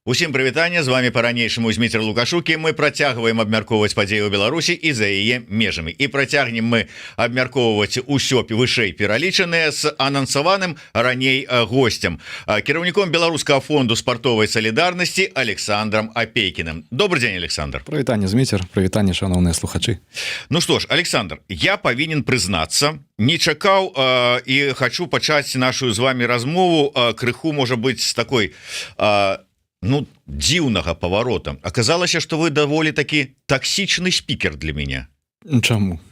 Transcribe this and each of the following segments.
Усім прывітанне, з вами по-ранейшаму Зміцер Лукашукі. Мы працягваем абмяркоўваць падзеі ў Беларусі і за яе межамі. І працягнем мы абмяркоўваць усё вышэй пералічанае з анансаваным раней госцем, кіраўніком Беларускага фонду спартовай салідарнасці Александром Апейкіным. Добрый дзень, Александр. Прывітанне, Зміцер, прывітанне, шановныя слухачы. Ну што ж, Александр, я павінен прызнацца, не чакаў і хочу пачаць нашу з вами размову крыху, можа быць, з такой дзіўнага паварота. Аказалася, што вы даволі такі таксічны спікер для мяне. Чаму?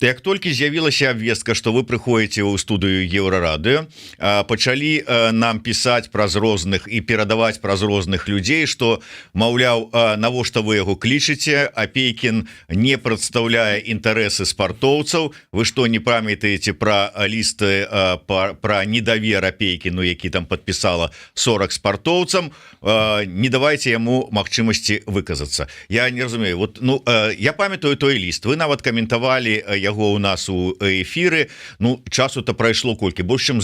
Як толькі з'явілася абвестка, што вы прыходзіце ў студыю Еўрарадыё, пачалі нам пісаць праз розных і перадаваць праз розных людзей, што, маўляў, навошта вы яго клічыце, Апейкін не прадстаўляе інтарэсы спартоўцаў, вы што, не памятаеце пра лісты пра недавер Апейкіну, які там падпісала 40 спартоўцам, не давайце яму магчымасці выказацца. Я не разумею, я памятаю той ліст, вы нават каментавалі яго у нас у эфіры. Часу-то прайшло колькі, больш чым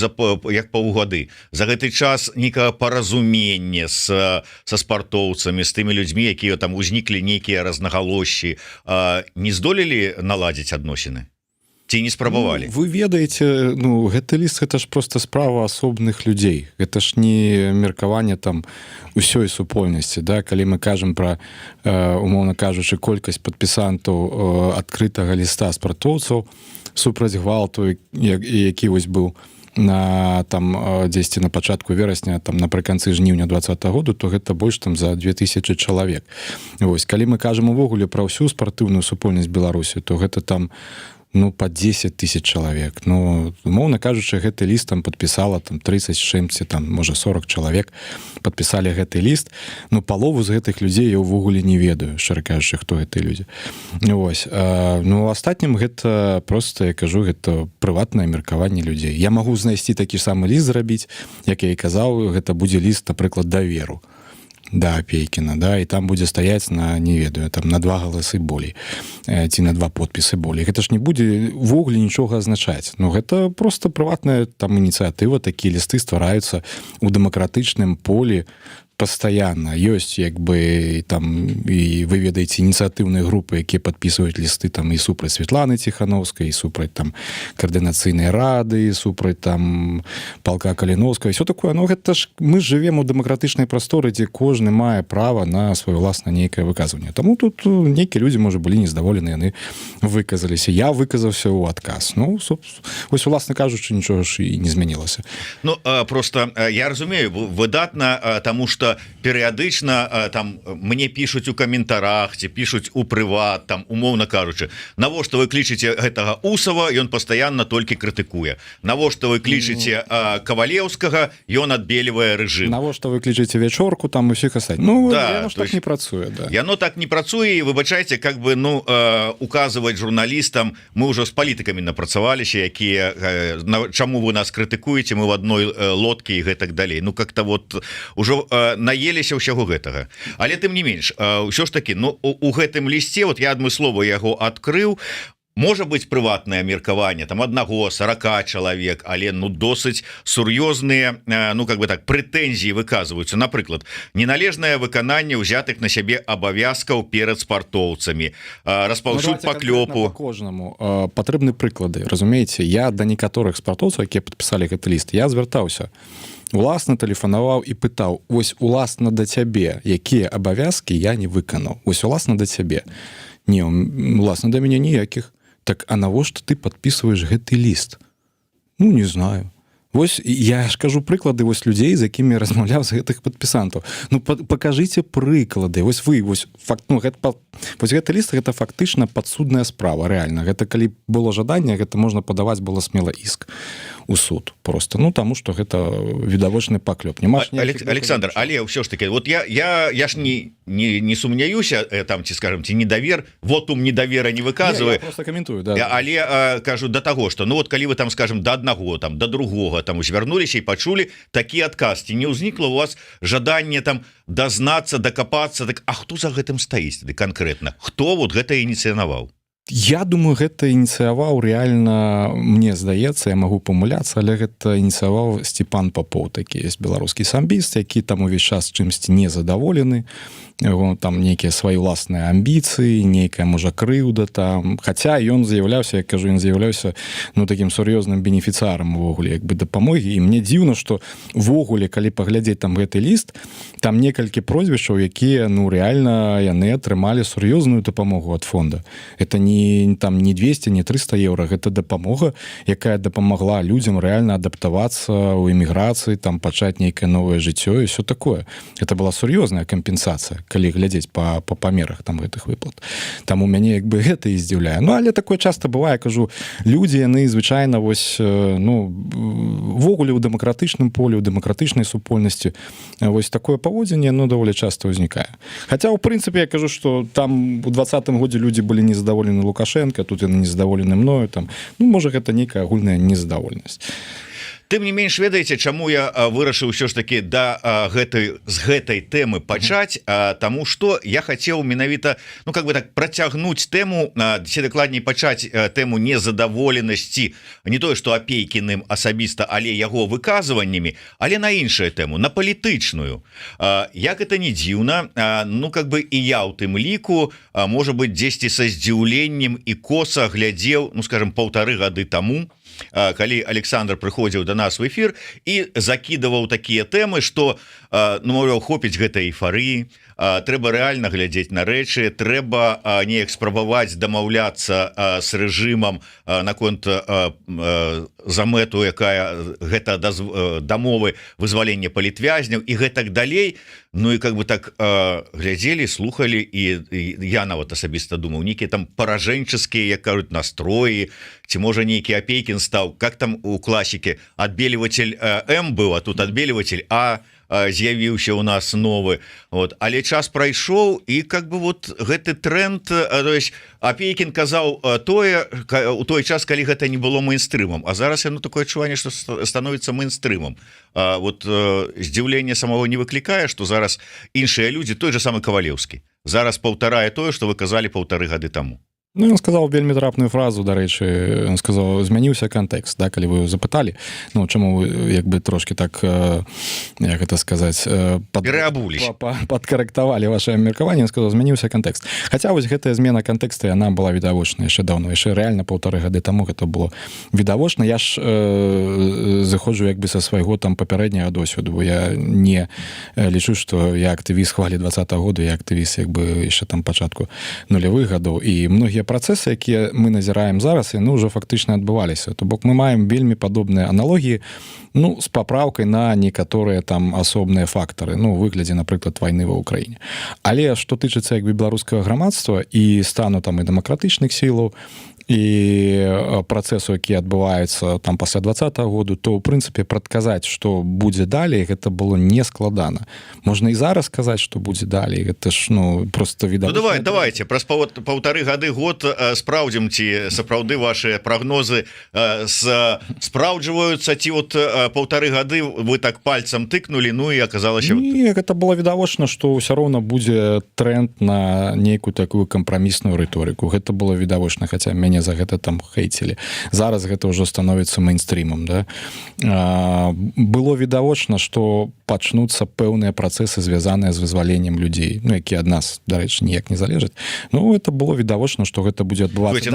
як паўгады. За гэты час нейкага паразумення са спартоўцамі, з тымі людзьмі, якія там узніклі нейкія рознагалоссі, не здолелі наладзіць адносіны? Ці не спрабавалі? Вы ведаеце, гэты ліст, гэта ж просто справа асобных людзей. Гэта ж не меркаванне там усёй супольнасці, да? Калі мы кажам пра, умоўна кажучы, колькасць падпісантаў адкрытага ліста спартоўцаў супраць гвалту, які вось быў на там дзесьці на пачатку верасня, там напрыканцы жніўня 2020 году, то гэта больш там за 2000 чалавек. Вось, калі мы кажам увогуле пра ўсю спартыўную супольнасць Беларусі, то гэта там по 10 000 чалавек. Умоўна кажучы, гэты ліст там падпісала там 30 чымсьці, там можа 40 чалавек падпісалі гэты ліст. Палову з гэтых людзей я ўвогуле не ведаю, шчыра кажучы, хто гэтыя людзі. Вось. У астатнім гэта просто, я кажу, гэта прыватнае меркаванне людзей. Я магу знайсці такі самы ліст зрабіць, як я і казаў, гэта будзе ліст, напрыклад, даверу да Апейкіна, да, і там будзе стаяць на, не ведаю, там на 2 галасы болей, ці на 2 подпісы болей. Гэта ж не будзе ўвогуле нічога азначаць. Гэта просто прыватная там ініцыятыва, такія лісты ствараюцца ў дэмакратычным полі пастаянна. Ёсць як бы там, і вы ведаеце, ініцыятыўныя групы, якія падпісваюць лісты там і супраць Светланы Ціхановскай, і супраць там каардынацыйнай рады, і супраць там палка Каліновскага, і ўсё такое. Гэта ж мы жывем у дэмакратычнай прасторы, дзе кожны мае права на сваё ўласнае нейкае выказванне. Таму тут нейкія людзі, можа, былі нездаволены, яны выказаліся. Я выказаўся ў адказ. Вось, уласна кажучы, нічога ж і не змянілася. Просто я разумею выдатна, таму што перыядычна там мне пішуць у каментарах ці пішуць у прыват, там умоўна кажучы, навошта вы клічыце гэтага Усава, ён пастаянна толькі крытыкуе. Навошта вы клічыце Кавалеўскага, ён адбельвае рэжым. Навошта вы клічыце Вячорку, там усіх астатніх. Яно ж так не працуе. Яно так не працуе, і выбачайце, как бы, указваць журналістам, мы ўжо з палітыкамі напрацаваліся, якія, чаму вы нас крытыкуеце, мы в адной лодкі і гэтак далей. Как-то вот ужо наеліся ўсяго гэтага. Але тым не менш, ўсё ж такі, у гэтым лісце, вот я адмыслова яго адкрыў, можа быць прыватнае меркаванне там 1-40 чалавек, але досыць сур'ёзныя прэтэнзіі выказваюцца. Напрыклад, неналежнае выкананне ўзятых на сябе абавязкаў перад спартоўцамі, распаўсюд паклёпу. Кожнаму патрэбны прыклады. Разумееце, я да некаторых спартоўцаў, якія падпісалі гэты ліст, я звяртаўся. Уласна тэлефанаваў і пытаў: вось уласна да цябе, якія абавязкі я не выканаў? Вось уласна да цябе. Не, уласна да мяне ніякіх. Так, а навошта ты падпісваеш гэты ліст? Не знаю. Вось я ж кажу прыклады вось людзей, з якімі размаўляў з гэтых падпісантаў. Пакажыце прыклады. Вось вы, гэты ліст, гэта фактычна падсудная справа, рэальна. Гэта калі было жаданне, гэта можна падаваць было смела іск у суд. Просто, таму што гэта відавочны паклёп. Александр, але ўсё ж таки, вот я ж не сумняюся, там, ці скажем, ці недавер, вотум недавера не выказвае. Я просто каментую, да. Але кажу да таго, што, калі вы там, скажем, да аднаго, там, да другога, там, звярнуліся і пачулі такі адказ, ці не ўзнікла у вас жаданне там дазнацца, дакапацца, так, а хто за гэтым стаіць тады канкрэтна? Хто вот гэта ініцыянаваў? Я думаю, гэта ініцыяваў рэальна, мне здаецца, я магу памыляцца, але гэта ініцыяваў Степан Попов, такі есть беларускі самбіст, які там увесь час чымсьці незадаволены, там нейкія свае ўласныя амбіцыі, нейкая можа крыўда там, хаця ён з'яўляўся, я кажу, ён з'яўляўся такім сур'ёзным бенефіцыарам увогуле як бы дапамогі, і мне дзіўна, што ввогуле, калі паглядзець там гэты ліст, там некалькі прозвішчаў, якія рэальна яны атрымалі сур'ёзную дапамогу ад фонда. Это не там не 200, не 300 евро, гэта дапамога, якая дапамагла людзям рэальна адаптавацца ў эміграцыі, там пачаць нейкае новае жыццё і все такое. Это была сур'ёзная кампенсацыя, калі глядзець па памерах там гэтых выплат. Там у мяне як бы гэта і здзіўляе. Але такое часта бывае, кажу, людзі яны звычайна вось ввогуле ў дэмакратычным полі, ў дэмакратычнай супольнасці вось такое паводзінне даволі часта ўзнікае. Хаця ў прынцыпе я кажу, што там у 20-м годзе людзі былі незадаволены Лукашенко, тут яны незадаволены мною, там, можа гэта нейкая агульная незадаволенасць. Тым не менш, ведаеце, чаму я вырашыў ўсё ж таки з гэтай тэмы пачаць, таму што я хацеў менавіта так працягнуць тэму, ці дакладней пачаць тэму незадаволенасці, не тое што Апейкіным асабіста, але яго выказваннямі, але на іншую тэму, на палітычную. Як гэта не дзіўна, і я ў тым ліку, можа быць, дзесьці са здзіўленнем і коса глядзеў, скажем, 1,5 гады таму, калі Александр прыходзіў до нас в эфир і закидываў такія тэмы, што мовляў, хопіць гэтай эйфарыі, трэба рэальна глядзець на рэчы, трэба неяк спрабаваць дамаўляцца з рэжымам наконт замэту, якая гэта дамовы вызвалення палітвязняў і гэтак далей. І так глядзелі, слухалі, і я нават асабіста думаў, нейкія там паражэнчыцкія, як кажуць, настроі, ці можа нейкі Апейкін стаў, как там у класікі, адбеліватель М быў, а тут адбеліватель А з'явіўся у нас новы. Але час прайшоў, і гэты тренд, Апейкін казаў тое у той час, калі гэта не было мейнстрымам, а зараз яно такое адчуванне, што становіцца мейнстрымам. Здзіўленне самого не выклікае, што зараз іншыя людзі, той же самы Кавалеўскі, зараз паўтарае тое, што вы казалі 1,5 гады таму. Ён сказаў вельмі трапную фразу, дарэчы, ён сказаў, змяніўся кантэкст, калі вы запыталі, чаму вы як бы трошки так, як гэта сказаць, падкарэктавалі ваше меркаванне, ён сказаў, змяніўся кантэкст. Хаця вось гэтая змена кантэкста, яна была відавочна яшчэ даўно, яшчэ рэальна 1,5 гады таму гэта было відавочна. Я ж заходжу як бы са свайго там папярэдняга досведу, бо я не лічу, што я актывіст хвалі 20-го года, я актывіст як бы яшчэ там пачатку нулявых гадоў, і многія працэсы, якія мы назіраем зараз, яны ўжо фактычна адбываліся. То бок мы маем вельмі падобныя аналогіі, з папраўкай на некаторыя там асобныя фактары, у выглядзе, напрыклад, вайны ва ўкраіне. Але што тычыцца як бы беларускага грамадства і стану там і дэмакратычных сілаў, і працэсу, які адбываецца там пасля 20-го году, то ў прынцыпе прадказаць, што будзе далей, гэта было не складана. Можна і зараз сказаць, што будзе далей, гэта ж просто відавочна. Давайте праз 1,5 гады год спраўдзім, ці сапраўды ваши прогнозы спраўджваюцца, ці 1,5 гады вы так пальцам тыкнули, і аказалася... Не, гэта было відавочна, што ўсё роўна будзе тренд на нейкую такую кампрамісную рыторыку. Гэта было відавочна, хаця мяне за гэта там хейцілі. Зараз гэта ўжо становіцца мейнстрімам. Да? Было відавочна, што пачнуцца пэўныя працэсы, звязаныя з вызваленнем людзей, якія ад нас, дарэчы, ніяк не залежаць. Это было відавочна, што гэта будзе адбывацца.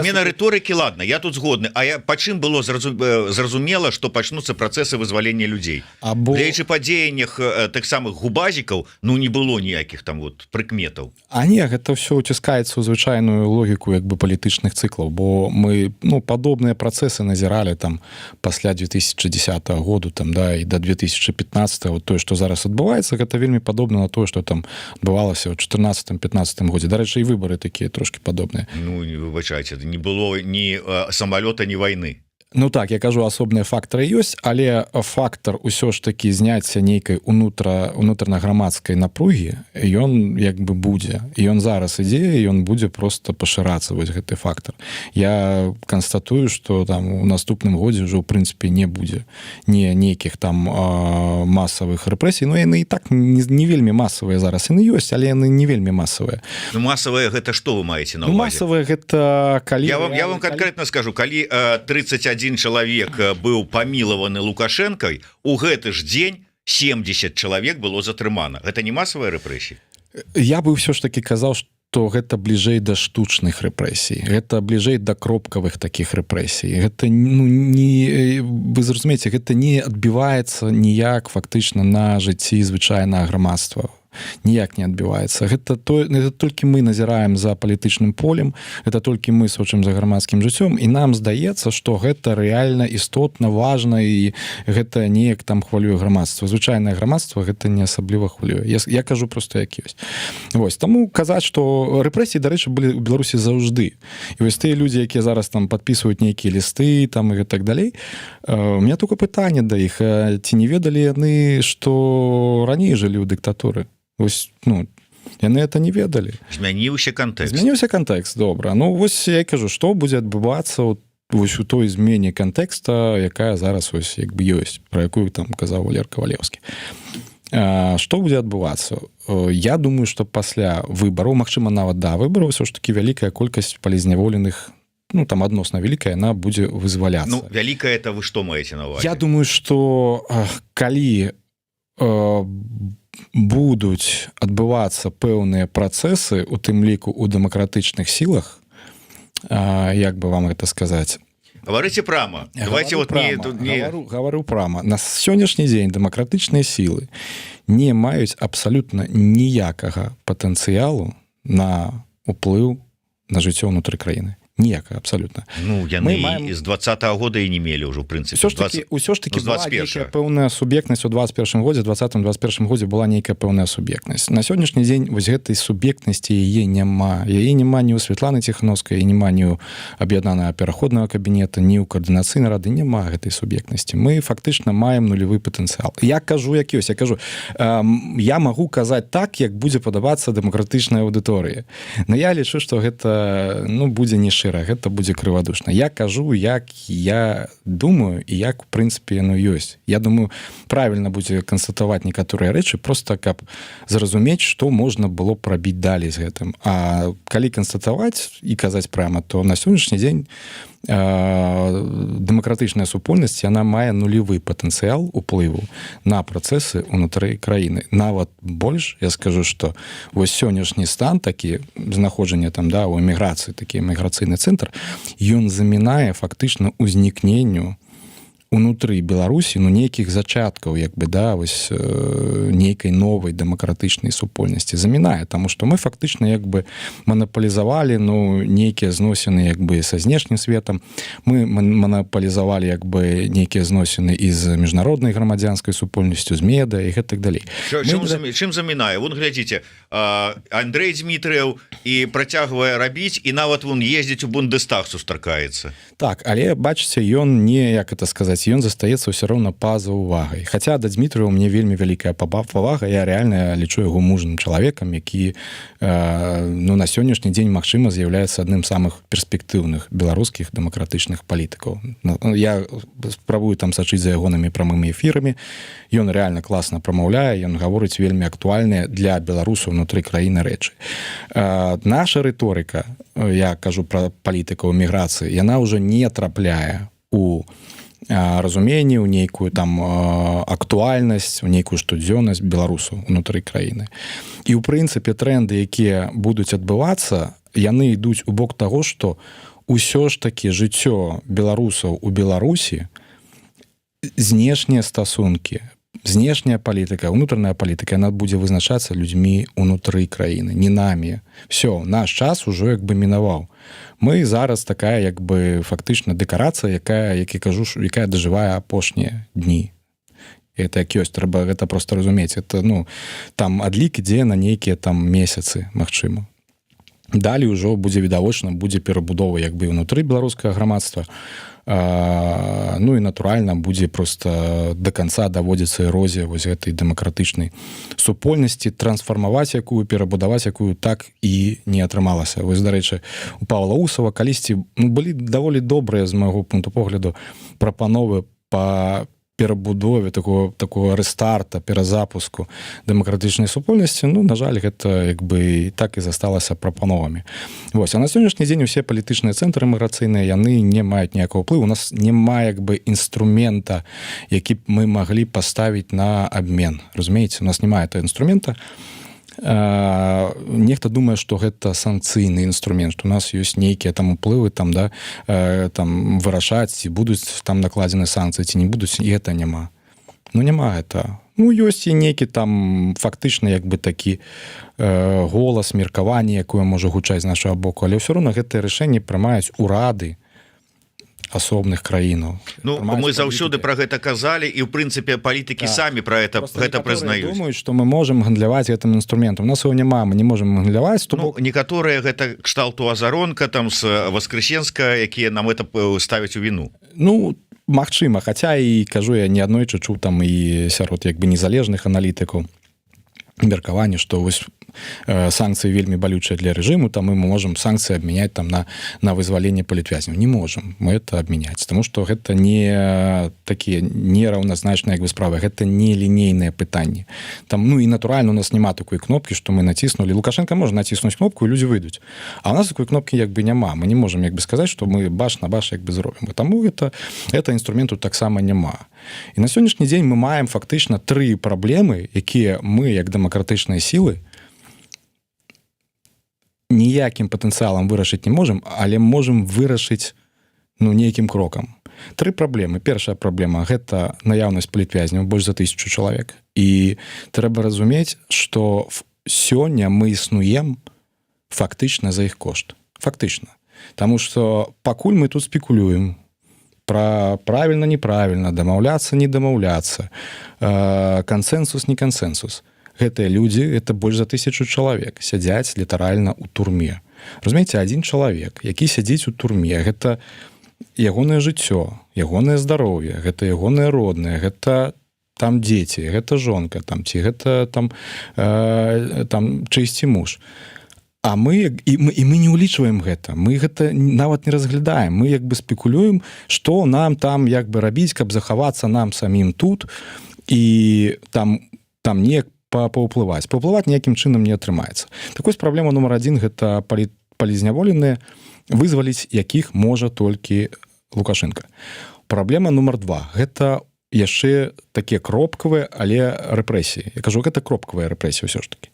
Змена рыторыкі, ладно, я тут згодны. А па чым было зразумела, што пачнуцца працэсы вызвалення людзей? Гледзячы па дзеяннях тых самых губазікаў, не было ніякіх там прыкметаў. А не, гэта ўсё уціскаецца ў звычайную логіку як бы палітычных цыклаў, бо мы падобныя працэсы назіралі там пасля 2010 году там, да, і до 2015, тое, што зараз адбываецца, гэта вельмі падобна на тое, што там адбывалася ў 14-15 годзе. Дарэчы, і выбары такія трошки падобныя. Выбачайце, не было ні самалёта, ні вайны. Ну так, я кажу, асобныя фактары ёсць, але фактар усё ж такі зняцця нейкай унутранаграмадскай напругі, ён як бы будзе. І ён зараз ідзе, і ён будзе проста пашырацца, вось гэты фактар. Я канстатую, што там у наступным годзе ўжо ў прынцыпе не будзе нейкіх там масавых рэпрэсій. Ну яны і так не вельмі масавыя зараз. Яны ёсць, але яны не вельмі масавыя. Ну масавыя гэта што вы маеце на ўвазе? Масавыя гэта калі... Я вам канкрэтна скажу, калі 31 чалавек быў памілаваны Лукашэнкай, у гэты ж дзень 70 чалавек было затрымана. Гэта не масавая рэпрэсія? Я бы ўсё ж таки казаў, што гэта бліжэй да штучных рэпрэсій. Гэта бліжэй да кропкавых такіх рэпрэсій. Гэта вы зразумееце, гэта не адбіваецца ніяк фактычна на жыцці звычайнага грамадства. Ніяк не адбіваецца. Гэта толькі мы назіраем за палітычным полем, гэта толькі мы сочым за грамадскім жыццём, і нам здаецца, што гэта рэальна істотна, важна, і гэта неяк там хвалюе грамадства. Звычайнае грамадства гэта не асабліва хвалюе. Я кажу проста як ёсць. Вось, таму казаць, што рэпрэсіі, дарэчы, былі ў Беларусі заўжды. І вось тыя людзі, якія зараз там падпісваюць нейкія лісты там і так далей, у меня только пытанне да іх, ці не ведалі яны, што раней жылі ў дыктатуры? Вось, ну, яны это не ведалі. Змяніўся кантэкст. Змяніўся кантэкст, добра. Ну, вось я і кажу, што будзе адбывацца вось у той змене кантэкста, якая зараз вось як бы ёсць, пра якую там казаў Валер Кавалеўскі. Што будзе адбывацца? Я думаю, што пасля выбараў, магчыма, нават да выбараў, ўсё ж такі вялікая колькасць палізняволеных, ну, там адносна вялікая, яна будзе вызваляцца. Ну, вялікая, это вы што маеце на ўвазе? Я думаю, што калі будуць адбывацца пэўныя працэсы, у тым ліку ў дэмакратычных сілах, як бы вам гэта сказаць? Гаварыце прама. Гавару прама. На сённяшні дзень дэмакратычныя сілы не маюць абсалютна ніякага патэнцыялу на ўплыў на жыццё ўнутры краіны. Ніякага, абсалютна. Ну, яны з 20-го года і не мелі ўжо, ў прынцыпе. Усё ж такі была нейкая пэўная суб'ектнасць у 21 годзе, 20-21 годзе была нейкая пэўная суб'ектнасць. На сённяшні дзень вось гэтай суб'ектнасці яе няма. Яе няма ні ў Святланы Ціхановскай, і няма ні ў аб'яднанага пераходнага кабінета, ні ў каардынацыйнай рады, няма гэтай суб'ектнасці. Мы фактычна маем нулявы патэнцыял. Я кажу, як ёсць, я магу казаць так, як будзе падабацца дэмакратычнай аўдыторыі. Но я лічу, што гэта, ну, будзе не шыра, гэта будзе крывадушна. Я кажу, як я думаю і як, у прынцыпе, яно ёсць. Я думаю, правільна будзе канстатаваць некаторыя рэчы, проста каб зразумець, што можна было прабіць далей з гэтым. А калі канстатаваць і казаць пряма, то на сённяшні дзень дэмакратычная супольнасць, яна мае нулевы патэнцыял уплыву на працэсы ўнутры краіны. Нават больш, я скажу, што вось сённяшні стан такі, знаходжанне там, да, у эміграцыі, такі эміграцыйны цэнтр, ён замінае фактычна ўзнікненню унутры Беларусі, ну, нейкіх зачаткаў, як бы, да, вось нейкай новай дэмакратычнай супольнасці замінае, таму што мы фактычна як бы манапалізавалі, ну, нейкія зносіны як бы са знешнім светам, мы манапалізавалі як бы нейкія зносіны і з міжнароднай грамадзянскай супольнасцю, з медыа і гэтак далей. Чым замінае? Вон, глядзіце, Андрэй Дзмітрыеў і працягвае рабіць, і нават вон ездзіць у Бундестаг сустракаецца. Так, але, бачыце, ён не, як это сказаць, ён застаецца ўсё роўна па-за увагай. Хаця да Дзмітрыева мне вельмі вялікая павага, я рэальна лічу яго мужным чалавекам, які, ну, на сённяшні дзень, магчыма, з'яўляецца адным з самых перспектыўных беларускіх дэмакратычных палітыкаў. Я спрабую там сачыць за ягонымі прамымі эфірамі. Ён рэальна класна прамаўляе, ён гаворыць вельмі актуальныя для беларусаў унутры краіны рэчы. Наша рыторыка, я кажу пра палітыкаў эміграцыі, яна ўжо не трапляе у разуменне, у нейкую там актуальнасць, у нейкую штодзённасць беларусаў унутры краіны. І ў прынцыпе тренды, якія будуць адбывацца, яны ідуць у бок таго, што ўсё ж такі жыццё беларусаў у Беларусі, знешнія стасункі, знешняя палітыка, унутраная палітыка, яна будзе вызначацца людзьмі унутры краіны, не намі. Всё, наш час ужо як бы мінаваў. Мы зараз такая як бы фактычна дэкарацыя, якая дажывае апошнія дні. Это як ёсць, трэба гэта проста разумець. Это, ну, там адлік ідзе на нейкія там месяцы, магчыма. далей ужо будзе відавочна, будзе перабудова як бы ўнутры беларускага грамадства. Ну і натуральна будзе просто до конца даводзіцца эрозія вось гэтай дэмакратычнай супольнасці, трансфармаваць якую, перабудаваць якую так і не атрымалася. Вось, дарэчы, у Павла Усава калісьці былі даволі добрыя з майго пункту погляду прапановы па перабудове такого рэстарта, перазапуску дэмакратычнай супольнасці. Ну, на жаль, гэта як бы так і засталася прапановамі. Вось. А на сённяшні дзень усе палітычныя цэнтры міграцыйныя, яны не маюць ніякого ўплыву. У нас няма як бы інструмента, які б мы маглі паставіць на абмен. Разумееце? У нас няма этого інструмента. Нехта думае, што гэта санкцыйны інструмент, што у нас ёсць нейкія там уплывы там, да, там вырашаць, ці будуць там накладзены санкцыі, ці не будуць, і гэта няма. Ну няма гэта. Ну ёсць і нейкі там фактычна як бы такі голас, меркаванне, якое можа гучаць з нашага боку, але ўсё роўна гэтыя рашэнні прымаюць урады асобных краінаў. Ну, мы заўсёды пра гэта казалі, і ў прынцыпе палітыкі самі пра гэта прызнаюць. Думаюць, што мы можам гандляваць гэтым інструментам. У нас яго няма, мы не можам гандляваць. Ну, некаторыя гэта кшталту Азаронка там з Воскресенска, якія нам это ставяць у віну. Ну, магчыма, хаця і кажу, я неаднойчы чуў там і сярод як бы незалежных аналітыкаў меркаванне, што вось санкцыі вельмі балючыя для рэжыму, там мы можам санкцыі абмяняць там на вызваленне палітвязняў. Не можам мы это абмяняць, таму што гэта не такія нераўназначныя як бы справы, гэта не лінейныя пытанні. Там, ну і натуральна у нас няма такой кнопкі, што мы націснулі. Лукашенко можа націснуць кнопку і людзі выйдуць. А у нас такой кнопкі як бы няма. Мы не можам як бы сказаць, што мы баш на баш як бы зробім. Таму это інструменту таксама няма. І на сённяшні дзень мы маем фактычна 3 праблемы, якія мы як дэмакратычныя сілы ніякім патэнцыялам вырашыць не можам, але можам вырашыць ну, нейкім крокам. 3 праблемы. Першая праблема – гэта наяўнасць палітвязняў, больш за 1000 чалавек. І трэба разумець, што сёння мы існуем фактычна за іх кошт. Фактычна. Таму што пакуль мы тут спекулюем пра правільна, неправільна, дамаўляцца, не дамаўляцца, кансэнсус, не кансэнсус. Гэтыя людзі, это больш за 1000 чалавек, сядзяць літаральна ў турме. Разумееце, адзін чалавек, які сядзіць у турме, гэта ягонае жыццё, ягонае здароўе, гэта ягоныя родныя, гэта там дзеці, гэта жонка, там, ці гэта там чыйсьці муж. А мы не ўлічваем гэта. Мы гэта нават не разглядаем. Мы як бы спекулюем, што нам там як бы рабіць, каб захавацца нам самім тут і там неяк паўплываць. Паўплываць ніякім чынам не атрымаецца. Так вось праблема нумар 1 гэта палізняволеныя, вызваліць якіх можа толькі Лукашенко. Праблема нумар 2 гэта яшчэ такія кропкавыя, але рэпрэсіі. Я кажу, гэта кропкавыя рэпрэсіі ўсё ж такі.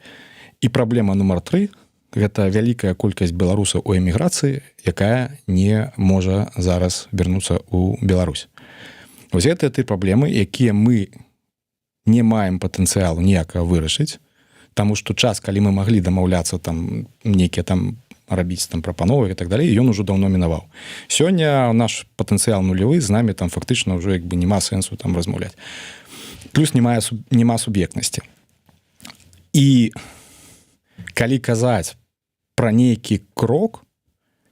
І праблема нумар 3 гэта вялікая колькасць беларусаў у эміграцыі, якая не можа зараз вярнуцца ў Беларусь. Вось гэта ты праблемы, якія мы не маем патэнцыялу ніякага вырашыць, таму што час, калі мы маглі дамаўляцца там нейкія там рабіць там прапановы і так далей, ён ужо даўно мінаваў. Сёння наш патэнцыял нулявы, з намі там фактычна ўжо як бы няма сэнсу там размаўляць. Плюс няма суб'ектнасці. І калі казаць пра нейкі крок,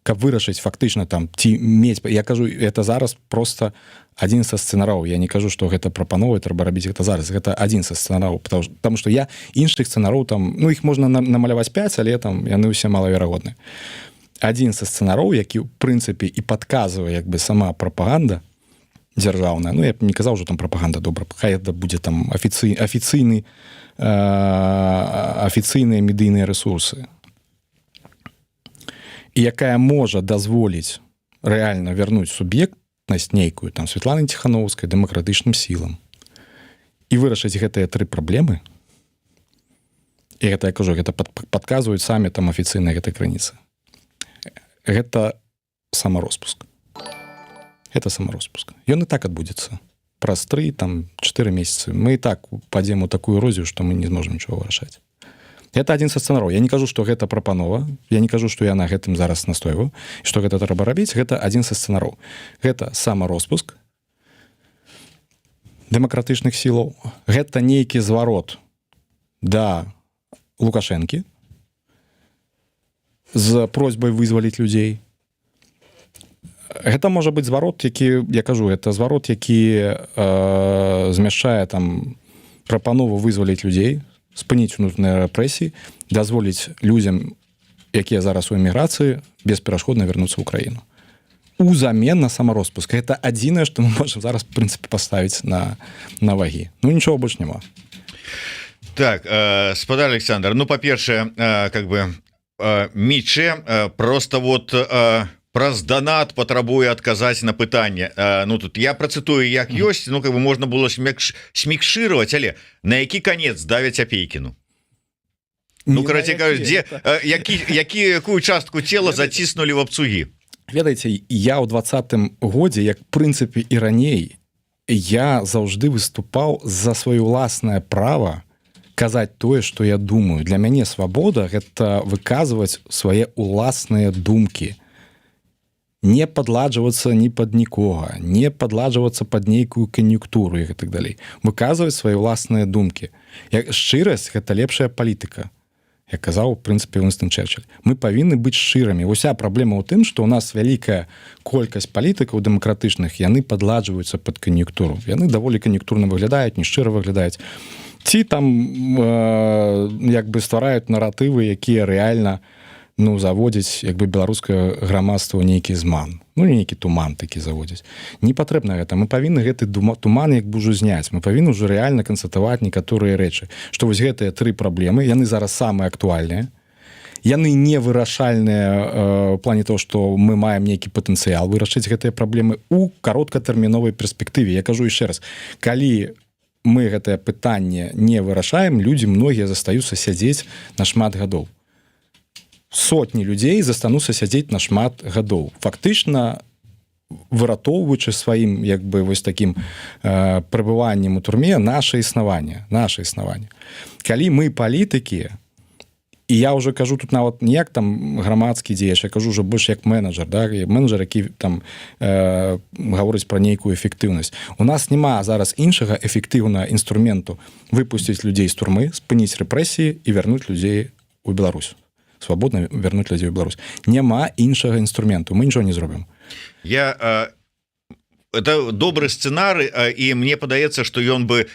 каб вырашыць фактычна там ці мець, я кажу, это зараз просто адзін са сцэнараў. Я не кажу, што гэта прапановы, трэба рабіць гэта зараз. Гэта адзін са сцэнараў, потому што я іншых сцэнараў там, ну іх можна намаляваць 5, але там яны ўсе малаверагодныя. Адзін са сцэнараў, які ў прынцыпе і падказвае як бы сама прапаганда дзяржаўная. Ну я б не казаў, што там прапаганда добра. Хай гэта будзе там афіцыйныя медыйныя рэсурсы. І якая можа дазволіць рэальна вярнуць суб'ектнасць нейкую, там, Светланы Ціхановскай, дэмакратычным сілам. І вырашыць гэтыя 3 праблемы, і гэта, я кажу, гэта падказваюць самі там афіцыйныя гэтай крыніцы. Гэта самароспуск. Гэта самароспуск. Ён і так адбудзецца. Праз 3, там, 4 месяцы. Мы і так падзем у такую эрозію, што мы не зможам нічого вырашаць. Это адзін са сцэнараў. Я не кажу, што гэта прапанова, я не кажу, што я на гэтым зараз настойваю, што гэта трэба рабіць, гэта адзін са сцэнараў. Гэта самароспуск дэмакратычных сілаў, гэта нейкі зварот да Лукашэнкі, з просьбай вызваліць людзей. Гэта можа быць зварот, які, я кажу, это зварот, які змяшчае там прапанову вызваліць людзей, спыніць унутраныя рэпрэсіі, дазволіць людзям, якія зараз у эміграцыі, бесперашкодна вярнуцца ў краіну. Узамен на самароспуск. Гэта адзінае, што мы можам зараз, в прынцыпе, паставіць на вагі. Ну, нічого больш няма. Так, спадар Александр, ну, па-першае, как бы, Мічэ просто вот праз данат патрабуе адказаць на пытанне. Ну, тут я працытую, як ёсць, ну, как бы, можна было смікшыраваць, але на які канец давяць Апейкіну? Ну, карацей кажуць, якую частку цела заціснулі в абцугі? Ведаеце, я ў 20-м годзе, як прынцыпе і раней, я заўжды выступаў за сваё ўласнае права казаць тое, што я думаю. Для мяне свабода — гэта выказваць свае ўласныя думкі. Не падладжвацца ні пад нікога, не падладжвацца пад нейкую кан'юнктуру і так далей. Выказваць свае ўласныя думкі. Шчырасць — гэта лепшая палітыка. Як казаў, в прынцыпе, Вінстон Чэрчыль. Мы павінны быць шчырамі. Уся праблема ў тым, што ў нас вялікая колькасць палітыкаў дэмакратычных, яны падладжваюцца пад кан'юнктуру. Яны даволі кан'юнктурна выглядаюць, не шчыра выглядаюць. Ці там як бы ствараюць наратывы, якія рэальна заводзяць як бы беларускае грамадства ў нейкі зман. Ну, нейкі туман такі заводзяць. Не патрэбна гэта. Мы павінны гэты туман як бы ўжо зняць. Мы павінны ўжо рэальна канстатаваць некаторыя рэчы. Што вось гэтыя 3 праблемы, яны зараз самыя актуальныя. Яны не вырашальныя ў плане того, што мы маем нейкі патэнцыял вырашыць гэтыя праблемы ў кароткатэрміновай перспектыве. Я кажу яшчэ раз, калі мы гэтае пытанне не вырашаем, людзі многія застаюцца сядзець на шмат гадоў. Сотні людзей застануцца сядзець на шмат гадоў. Фактычна выратоўваючы сваім як бы вось такім пребываннем у турме наше існаванне. Калі мы палітыкі, і я ўжо кажу тут нават не як там грамадскі дзеяч, я кажу ўжо больш як менеджер, да? Менеджер, які там гаворыць пра нейкую эфектыўнасць. У нас няма зараз іншага эфектыўнага інструменту выпусціць людзей з турмы, спыніць рэпрэсіі і вярнуць людзей у Беларусь. Свабодна вярнуць людзей у Беларусь. Няма іншага інструменту, мы нічого не зробім. Это добры сцэнарый, і мне падаецца, што ён бы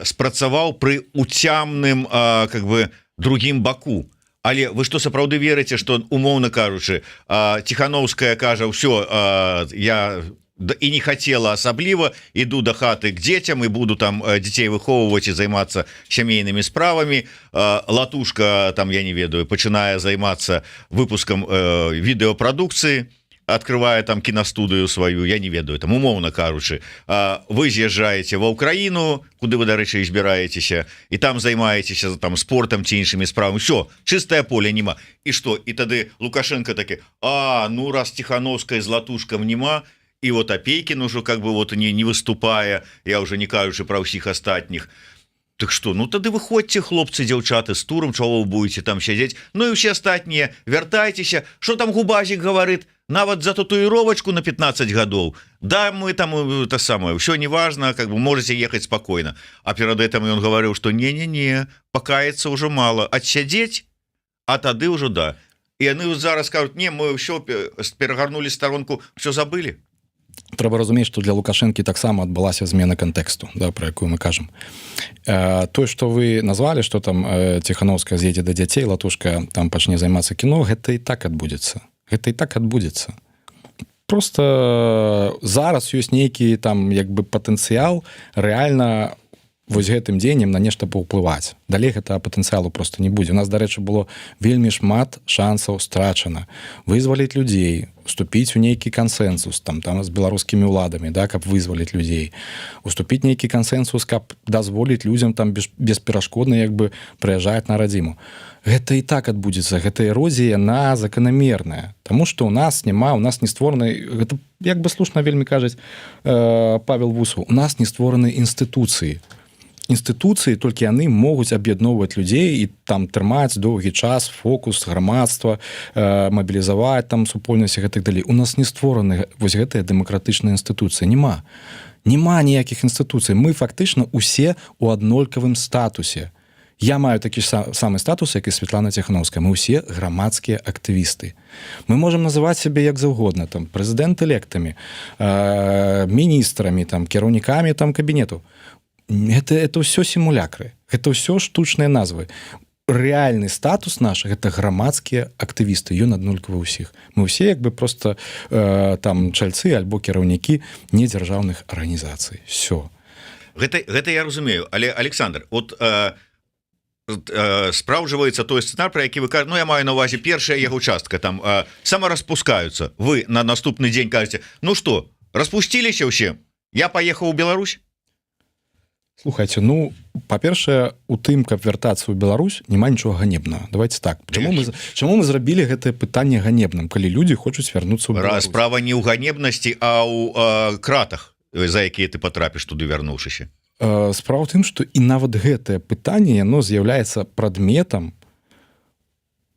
спрацаваў пры уцямным как бы другім баку. Але вы што сапраўды верыце, што умоўна кажучы, Ціхановская кажа, ўсё, я і не хацела асабліва, іду да хаты к дзецям і буду там дзяцей выхоўваць і займацца сямейнымі справамі. Латушка там, я не ведаю, пачынае займацца выпускам відэапрадукцыі, открывае там кінастудыю сваю, я не ведаю, там умоўна кажучы, вы з'язджаеце ва ўкраіну, куды вы, дарэчы, збіраецеся, і там займаецеся там спортам ці іншымі справамі. Усё, чыстае поле няма. І што? І тады Лукашенко такі: ну раз Ціхановская з Латушкам няма, і вот Апейкін ужо как бы вот не выступае, я уже не кажучы пра ўсіх астатніх. Так что, ну тады выходзьце, хлопцы, дзяўчаты, з турам, чаго вы будете там сядзець, ну і ўсе астатнія, вяртайцеся. Что там Губазік гаварыт? Нават за татуіровачку на 15 гадоў. Да, мы там это самое, ўсё неважно, как бы можете ехаць спокойно. А перад гэтым ён гаварыў, што не-не-не, пакаяцца ўжо мало, адсядзець, а тады ўжо да. І яны зараз кажуць: не, мы ўсё перагарнули сторонку, ўсё забылі. Трэба разумець, што для Лукашэнкі таксама адбылася змена кантэксту, да, пра якую мы кажам. Тое, што вы назвалі, што там Ціхановская з'едзе да дзяцей, Латушка там пачне займацца кіно, гэта і так адбудзецца. Гэта і так адбудзецца. Просто зараз ёсць нейкі там як бы патэнцыял рэальна вось гэтым дзеяннем на нешта паўплываць. Далей гэтага патэнцыялу просто не будзе. У нас, дарэчы, было вельмі шмат шансаў страчана. Вызваліць людзей, уступіць у нейкі кансэнсус там з беларускімі ўладамі, да, каб вызваліць людзей. Уступіць нейкі кансэнсус, каб дазволіць людзям там бесперашкодна як бы прыязджаць на радзіму. Гэта і так адбудзецца. Гэта эрозія, яна заканамерная. Таму што у нас няма, у нас не створаны, гэта як бы слушна вельмі кажаць Павел Вусаў, у нас не створаны інстытуцыі. Інстытуцыі толькі яны могуць аб'ядноўваць людзей і там трымаць доўгі час, фокус грамадства, мабілізаваць там супольнасць і так далей. У нас не створаны вось гэтыя дэмакратычныя інстытуцыі. Няма ніякіх інстытуцый. Мы фактычна усе ў аднолькавым статусе. Я маю такі самы статус, як і Святлана Ціхановская. Мы ўсе грамадскія актывісты. Мы можам называць сябе як заўгодна, там, прэзідэнт-электамі, міністрамі, там, кіраўнікамі там, кабінету. Это ўсё сімулякры. Гэта ўсё штучныя назвы. Рэальны статус наш — гэта грамадскія актывісты. Ён аднолькавы ўсіх. Мы ўсе як бы просто там чальцы альбо кіраўнікі недзяржаўных арганізацый. Всё. Гэта я разумею, але Александр, от спраўджваецца той сцэнар, про які вы кажете, ну я маю на увазе першая яго частка, там самараспускаюцца. Вы на наступны дзень кажете, ну что, распусціліся ўсе, я паехаў у Беларусь? Слухайте, ну, па-першае, у тым, каб вяртацца ў Беларусь, няма нічога ганебнага. Давайте так. Чаму мы зрабілі гэтае пытанне ганебным, калі людзі хочуць вярнуцца ў Беларусь? Справа не ў ганебнасці, а ў кратах, за якія ты патрапіш туды, вярнуўшыся. Справа ў тым, што і нават гэтае пытанне, яно з'яўляецца прадметам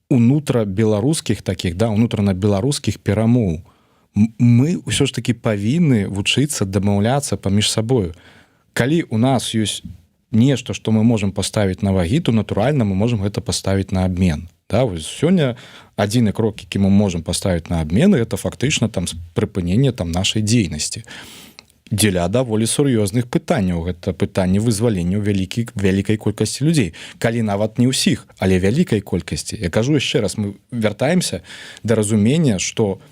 унутрабеларускіх такіх, да, унутранабеларускіх перамоў. Мы ўсё ж такі павінны вучыцца дамаўляцца паміж сабою. Калі у нас ёсць нешта, што мы можам паставіць на вагі, то натуральна мы можам гэта паставіць на абмен. Да, вось сёння адзіны крок, які мы можам паставіць на абмен, гэта фактычна там прыпыненне там нашай дзейнасці. Дзеля даволі сур'ёзных пытанняў. Гэта пытанне вызвалення вялікай колькасці людзей. Калі нават не ўсіх, але вялікай колькасці. Я кажу яшчэ раз, мы вяртаемся да разумення, што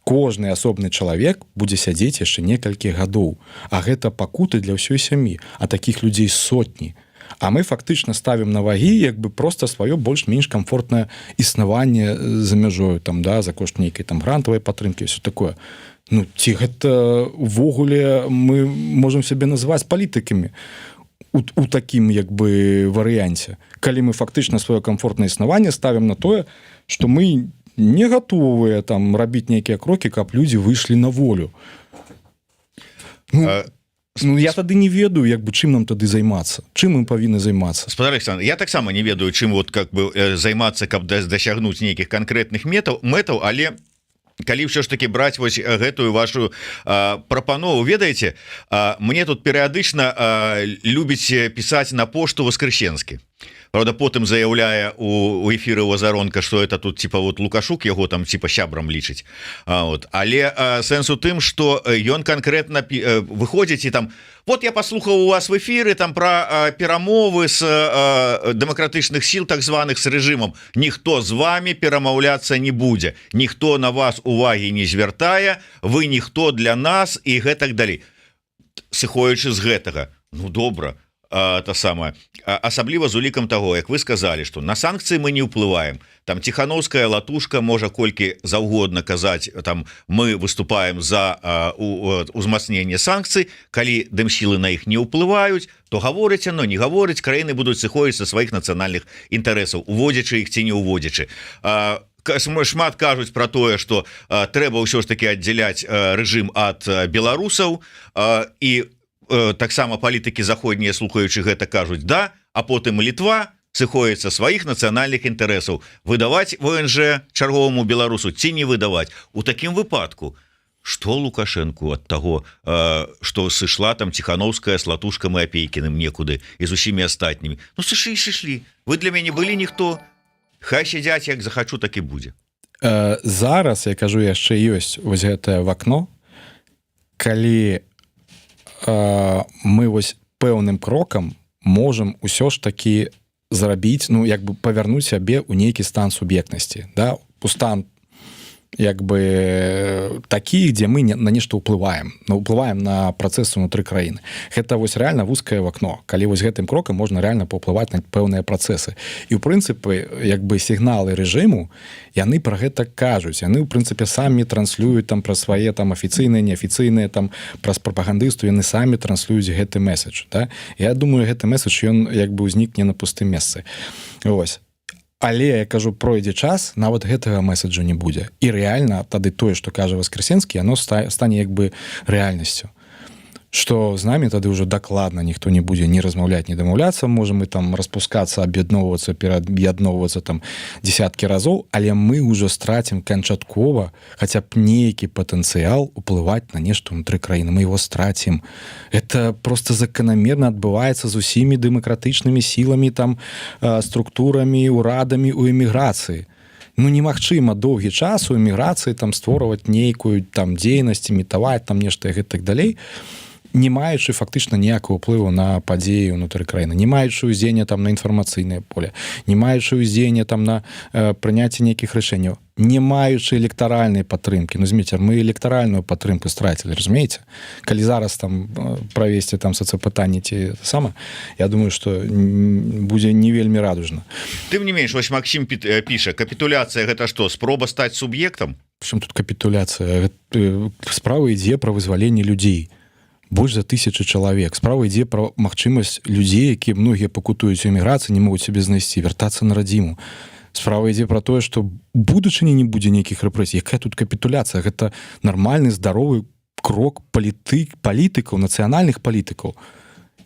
кожны асобны чалавек будзе сядзець яшчэ некалькі гадоў, а гэта пакуты для ўсёй сям'і, а такіх людзей сотні. А мы фактычна ставім на вагі як бы проста сваё больш-менш камфортнае існаванне за мяжою, там, да, за кошт нейкай там грантавай падтрымкі, ўсё такое. Ну, ці гэта увогуле мы можам сябе называць палітыкамі у такім як бы варыянце, калі мы фактычна сваё камфортнае існаванне ставім на тое, што мы не гатовыя там рабіць нейкія крокі, каб людзі выйшлі на волю. Ну, я тады не ведаю, як бы чым нам тады займацца. Чым мы павінны займацца? Спадар Александр, я таксама не ведаю, чым вот как бы займацца, каб дасягнуць нейкіх канкрэтных мэтаў, але калі ўсё ж таки браць вось гэтую вашу прапанову, ведаеце, мне тут перыядычна любіць пісаць на пошту Воскресенскі. Правда, потым заяўляе у эфіры Лазаронка, што это тут типа вот Лукашук яго там типа сябрам лічыць. Вот. Але сэнс у тым, што ён канкрэтна выходзіць і там вот я паслухаў у вас в эфіры там про перамовы з дэмакратычных сіл так званых з рэжымам. Ніхто з вами перамаўляцца не будзе. Ніхто на вас увагі не звяртае, вы ніхто для нас і гэтак далей. Сыходзячы з гэтага, ну добра, та самае, асабліва з улікам таго, як вы сказалі, што на санкцыі мы не ўплываем. Там Ціхановская латушка можа колькі заўгодна казаць, там мы выступаем за узмацненне санкцый, калі дэмсілы на іх не ўплываюць, то гаворыць, но не гаворыць, краіны будуць сыходзіць са сваіх нацыянальных інтарэсаў, уводзячы іх ці не уводзячы. Шмат кажуць про тое, што трэба ўсё ж таки аддзяляць рэжым ад беларусаў, і таксама палітыкі заходнія, слухаючы гэта, кажуць да, а потым Літва сыходзіцца сваіх нацыянальных інтарэсаў выдаваць ВНЖ чарговаму беларусу ці не выдаваць. У такім выпадку што Лукашэнку ад таго, што сышла там Ціхановская с Латушкам і Апейкіным некуды і з усімі астатнімі? Ну сышлі, вы для мяне былі ніхто, хай сядзяць як захачу, так і будзе. Зараз, я кажу, яшчэ ёсць вось гэтае вакно, калі мы вось пэўным крокам можам усё ж такі зрабіць, ну як бы павярнуць сябе ў нейкі стан суб'ектнасці, да, у стан як бы такі, дзе мы на нешта ўплываем на працэсы ўнутры краіны. Гэта вось рэальна вузкае вакно, калі вось гэтым крокам можна рэальна паўплываць на пэўныя працэсы. І ў прынцыпе як бы сігналы рэжыму яны пра гэта кажуць, яны ў прынцыпе самі транслююць там пра свае там афіцыйныя, неафіцыйныя там праз прапагандысту, яны самі транслююць гэты месседж, да? Я думаю, гэты месседж ён як бы ўзнікне на пустым месцы. Вось. Але, я кажу, пройдзе час, нават гэтага месседжу не будзе. І рэальна тады тое, што кажа Воскресенскі, яно стане як бы рэальнасцю. што з намі тады ўжо дакладна ніхто не будзе ні размаўляць, ні дамаўляцца, можам мы там распускацца, аб'ядноўвацца, перааб'ядноўвацца там дзесяткі разоў, але мы ўжо страцім канчаткова хаця б нейкі патэнцыял уплываць на нешта ўнутры краіны, мы его страцім. Это просто заканамерна адбываецца з усімі дэмакратычнымі сіламі, там структурамі, урадамі ў эміграцыі. Ну, немагчыма доўгі час у эміграцыі там створваць нейкую там дзейнасць, імітаваць там нешта і гэтак далей, не маючы фактычна ніякага ўплыву на падзеі ўнутры краіны, не маючы ўздзеяння там на інфармацыйнае поле, не маючы ўздзеяння там на прыняцце нейкіх рашэнняў, не маючы электаральнай падтрымкі. Ну, змейце, мы электаральную падтрымку страцілі, разумееце? Калі зараз там правесці там сацыпытанне ці сама, я думаю, што будзе не вельмі радужна. Тым не менш, вось Максім піша, капітуляцыя гэта што, спроба стаць суб'ектам? Прычым тут капітуляцыя? Справа ідзе пра вызваленне людзей. Больш за 1000 чалавек. Справа ідзе пра магчымасць людзей, якія многія пакутуюць у эміграцыі, не могуць сябе знайсці, вяртацца на радзіму. Справа ідзе пра тое, што будучыні не будзе нейкіх рэпрэсій. Якая тут капітуляцыя? Гэта нармальны, здаровы крок палітыкаў, нацыянальных палітыкаў.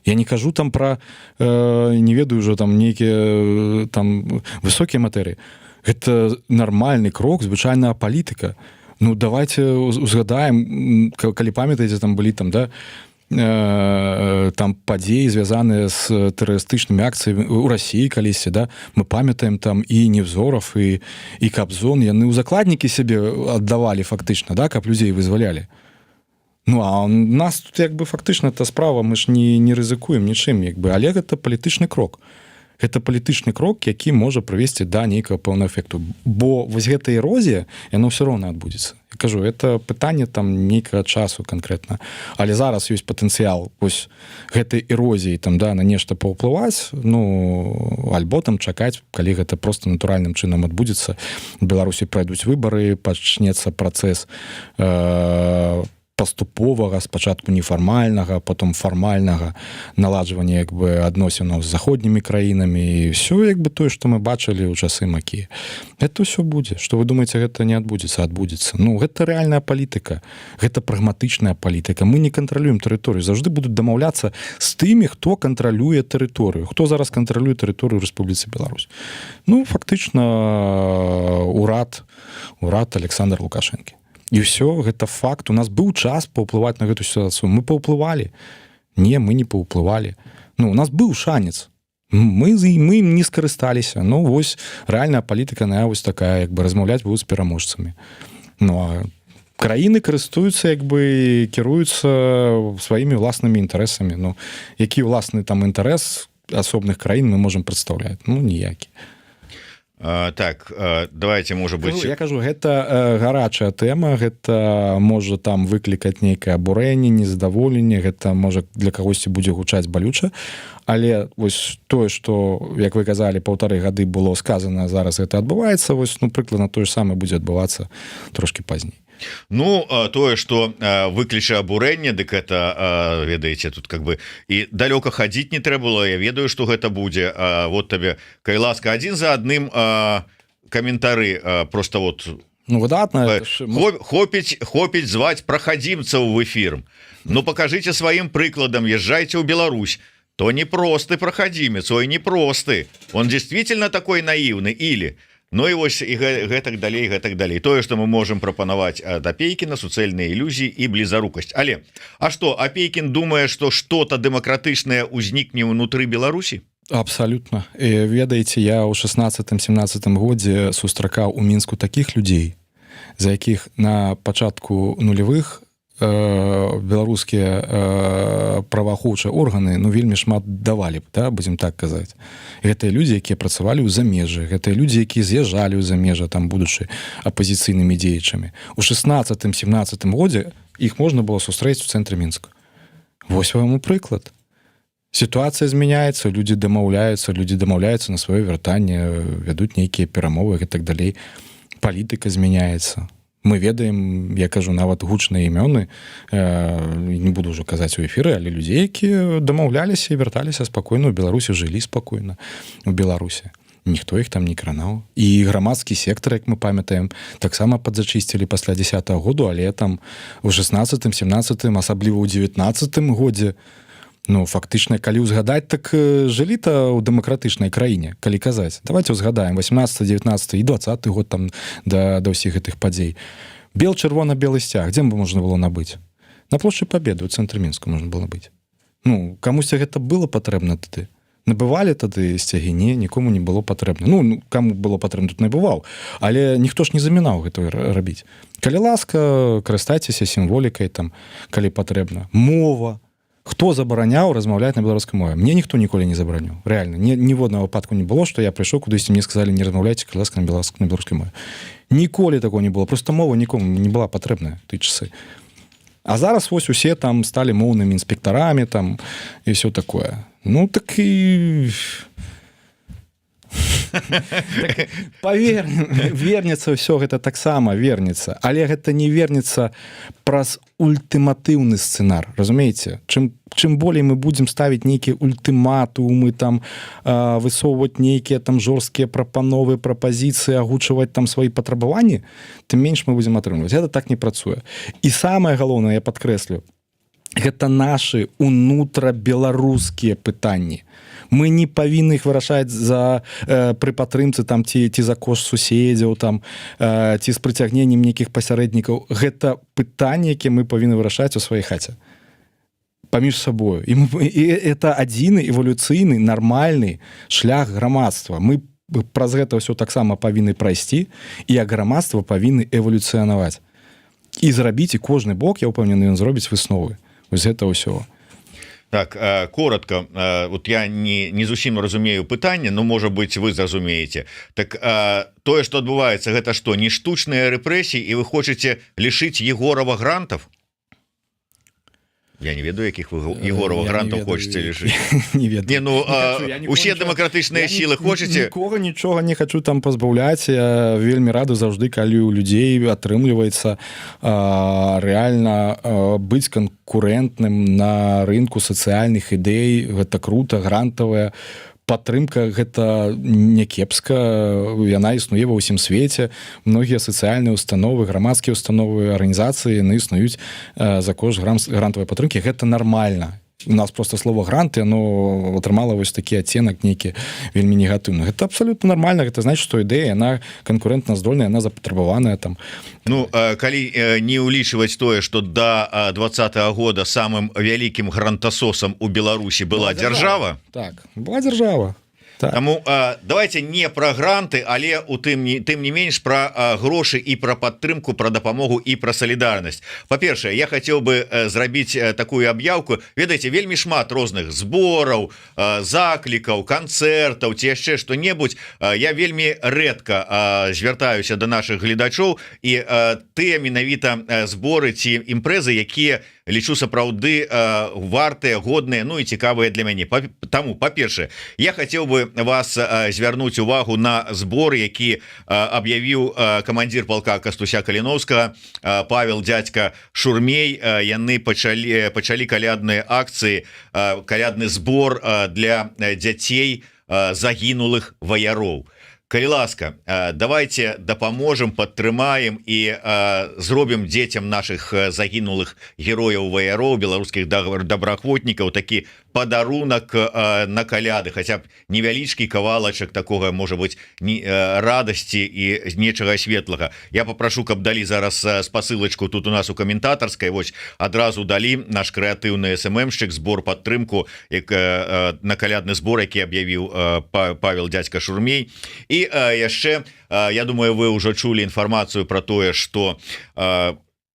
Я не кажу там пра, не ведаю ўжо там нейкія там высокія матэрыі. Гэта нармальны крок, звычайная палітыка. Ну, давайте узгадаем, калі памятаеце, там былі там, да, там падзеі, звязаныя з тэрарыстычнымі акцыямі ў Расіі калісьці, да, мы памятаем там і Невзоров, і Кабзон, яны ў закладнікі сябе аддавалі фактычна, да, каб людзей вызвалялі. Ну, а у нас тут як бы фактычна эта справа, мы ж не рызыкуем нічым, як бы, але гэта палітычны крок. Гэта палітычны крок, які можа прывесці да нейкага пэўнага эфекту. Бо вось гэта эрозія, яно ўсё роўна адбудзецца. Я кажу, это пытанне там нейкага часу канкрэтна. Але зараз ёсць патэнцыял вось гэтай эрозіі там, да, на нешта паўплываць, ну, альбо там чакаць, калі гэта проста натуральным чынам адбудзецца. У Беларусі пройдуць выбары, пачнецца працэс паступовага, спачатку нефармальнага, потом фармальнага наладжвання як бы адносінаў з заходнімі краінамі, і ўсё як бы тое, што мы бачылі ў часы Макі. Это ўсё будзе. Што вы думаеце, гэта не адбудзецца? Адбудзецца. Ну, гэта рэальная палітыка. Гэта прагматычная палітыка. Мы не кантралюем тэрыторыю. Заўжды будуць дамаўляцца з тымі, хто кантралюе тэрыторыю. Хто зараз кантралюе тэрыторыю ў Рэспубліцы Беларусь? Ну, фактычна урад Александра Лукашэнкі. І ўсё, гэта факт. У нас быў час паўплываць на гэту сітуацыю. Мы паўплывалі. Не, мы не паўплывалі. Ну, у нас быў шанец. Мы ім не скарысталіся. Ну, вось, рэальная палітыка, на вось такая, як бы, размаўляць будуць з пераможцамі. Ну, а краіны карыстуюцца, як бы, кіруюцца сваімі ўласнымі інтарэсамі. Ну, які ўласны там інтарэс асобных краін мы можам прадстаўляць? Ну, ніякі. Так, давайте, можа быць... Я кажу, гэта гарачая тэма, гэта можа там выклікаць нейкае абурэнне, незадаволенне, гэта можа для кагосьці будзе гучаць балюча, але вось тое, што, як вы казалі, 1,5 гады было сказана, зараз гэта адбываецца, вось, ну, прыкладна тое ж самае будзе адбывацца трошкі пазней. Ну, тое, што выкліча абурэнне, дык это, ведаеце, тут как бы і далёка хадзіць не трэба было, я ведаю, што гэта будзе. Вот табе, кай ласка, адзін за адным каментары, просто вот... Ну, выдатна. Хопіць зваць прахадзімцаў в эфір. Ну, пакажыце сваім прыкладам, езжайце ў Беларусь. То не просты прахадзімец, ой, не просты. Он действительно такой наивный, или... Ну і вось і гэтак далей. Тое, што мы можам прапанаваць ад Апейкіна, суцэльныя ілюзіі і блізарукасць. Але, а што, Апейкін думае, што што-то дэмакратычнае ўзнікне ўнутры Беларусі? Абсалютна. Ведаеце, я ў 16-17 годзе сустракаў у Мінску такіх людзей, за якіх на пачатку нулявых беларускія праваахоўчыя органы, ну, вельмі шмат давалі б, да, будзем так казаць. Гэтыя людзі, якія працавалі ў замежжы, гэтыя людзі, якія з'язджалі ў замежжа, там, будучы апазіцыйнымі дзеячамі. У 16-17 годзе іх можна было сустрэць у цэнтры Мінска. Вось вам прыклад. Сітуацыя змяняецца, людзі дамаўляюцца на сваё вяртанне, вядуць нейкія перамовы і так далей. Палітыка змяняецца. Мы ведаем, я кажу, нават гучныя імёны, не буду ўжо казаць у эфіры, але людзей, якія дамаўляліся і вярталіся спакойна ў Беларусі, жылі спакойна ў Беларусі. ніхто іх там не кранаў. І грамадскі сектар, як мы памятаем, таксама падзачысцілі пасля 10-го году, але там у 16-м, 17-м, асабліва ў 19-м годзе, ну, фактычна, калі ўзгадаць, так жылі-то ў дэмакратычнай краіне, калі казаць. Давайте ўзгадаем 18, 19 і 20 год там да ўсіх гэтых падзей. Бел, чырвона-белы сцяг, дзе можна было набыць? На плошчы Пабеды, ў цэнтры Мінску можна было набыць. Ну, камусь гэта было патрэбна тады. Набывалі тады сцягі? Не, нікому не было патрэбна. Ну, каму было патрэбна, тут набываў. Але ніхто ж не замінаў гэта рабіць. Калі ласка, карыстайцеся сімволікай, там, калі патрэбна. Мова. Хто забараняў размаўляць на беларускай мове? Мне ніхто ніколі не забараняў. Рэальна. Ніводнага выпадку не было, што я прыйшоў кудысьці, мне сказалі, не размаўляйце, калі ласка, на беларускай мове. Ніколі такого не было. Проста мова нікому не была патрэбная той часы. А зараз вось усе там сталі моўнымі інспектарамі там і ўсё такое. Ну, так і... Павер, вернецца ўсё гэта таксама вернецца, але гэта не вернецца праз ультыматыўны сцэнар, разумееце? Чым болей мы будзем ставіць нейкія ультыматумы, там высоўваць нейкія там жорсткія прапановы, прапазіцыі, агучваць там свае патрабаванні, тым менш мы будзем атрымліваць. Гэта так не працуе. І самае галоўнае, я падкрэслю, гэта нашы унутрабеларускія пытанні. Мы не павінны іх вырашаць пры падтрымцы там ці за кошт суседзяў там ці з прыцягненнем нейкіх пасярэднікаў. Гэта пытанні, якія мы павінны вырашаць у сваёй хаце паміж сабою. І это адзіны эвалюцыйны нармальны шлях грамадства. Мы праз гэта ўсё таксама павінны прайсці, і як грамадства павінны эвалюцыянаваць. І зрабіць, і кожны бок, я ўпэўнены, ён зробіць высновы. Вось гэта ўсё. Так, коротко, вот я не зусім разумею пытанне, но, можа быть, вы зразумееце. Так, тое, што адбываецца, гэта што, не штучныя рэпрэсіі, і вы хочаце лишыць Егорова грантов? Я не ведаю, якіх вы Егорова грантаў хочаце лишыць. Не ведаю. Не, ну, усе дэмакратычныя сілы хочаце... Нікога нічога не хочу там пазбаўляць. Я вельмі рады заўжды, калі у людзей атрымліваецца рэальна быць канкурэнтным на рынку сацыяльных ідэй. Гэта круто, грантавая падтрымка, гэта не кепска, яна існуе ва ўсім свеце. Многія сацыяльныя установы, грамадскія установы, арганізацыі, яны існуюць за кошт грантавай падтрымкі. Гэта нармальна. У нас просто слово гранты, оно атрымала вось такі адценак нейкі вельмі негатыўны. Гэта абсалютна нармальна, гэта значыць, што ідэя, яна канкурэнтна здольная, яна запатрабаваная там. Ну, калі не ўлічваць тое, што да 20-го года самым вялікім грантасосам у Беларусі была дзяржава. Так, была дзяржава. Так. Таму давайте не пра гранты, але у тым не менш пра грошы і пра падтрымку, пра дапамогу і пра салідарнасць. Па-першае, я хацеў бы зрабіць такую аб'яўку. Ведаеце, вельмі шмат розных збораў, заклікаў, канцэртаў ці яшчэ што-небудзь. Я вельмі рэдка звяртаюся да нашых гледачоў, і тыя менавіта зборы ці імпрэзы, якія лічу сапраўды вартыя, годныя, ну і цікавыя для мяне. Таму, па-першае, я хацеў бы вас звярнуць увагу на збор, які аб'явіў камандзір палка Кастуся Каліноўскага, Павел дядька Шурмей. Яны пачалі калядныя акцыі, калядны збор для дзяцей загінулых ваяроў. Калі ласка, давайте дапаможам, падтрымаем і зробім дзецям нашых загінулых герояў ваяроў, беларускіх добраахвотнікаў такі падарунак на каляды, хаця б невялічкі кавалачак такога, можа быць, радасці і нечага светлага. Я папрашу, каб далі зараз спасылачку тут у нас у каментатарскай, вось адразу далі наш крэатыўны СММшчык, збор падтрымку на калядны збор, які аб'явіў Павел дядька Шурмей. І яшчэ, я думаю, вы ўжо чулі інфармацыю пра тое, што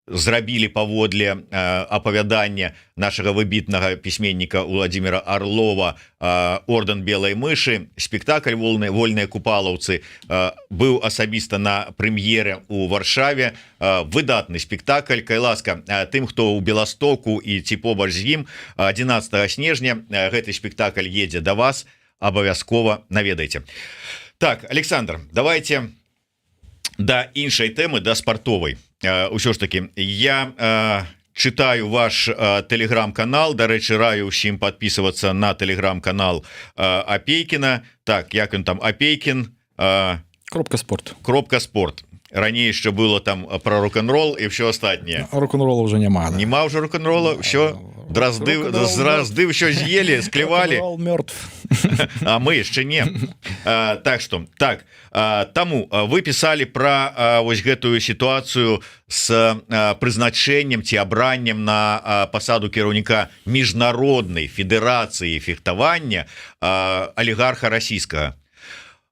зрабілі паводле апавядання нашага выбітнага пісьменніка Владимира Орлова ордэн белай мышы. Спектакль вольныя купалаўцы быў асабіста на прэм'ере ў Варшаве. Выдатны спектакль. Калі ласка, тым, хто ў Беластоку і ці побач з ім, 11 снежня гэты спектакль едзе да вас, абавязкова наведайце. Так, Александр, давайте да іншай тэмы, да спартовай. Усё ж таки, я читаю ваш телеграм-канал. Дарэчы, раю ўсім подписываться на телеграм-канал Апейкіна. Так, як он там, Апейкін Кропка спорт. Ранее еще было там про рок-н-ролл и все остальное. Рок-н-ролла уже нема. Да. Нема уже рок-н-ролла, все. Дрозды все съели, склевали. Рок-н-ролл мертв. А мы еще не. Так что, так, тому вы писали про вот гэтую ситуацию с призначением, ці абраннем на посаду кіраўніка Международной Федерации фехтавання олигарха российского.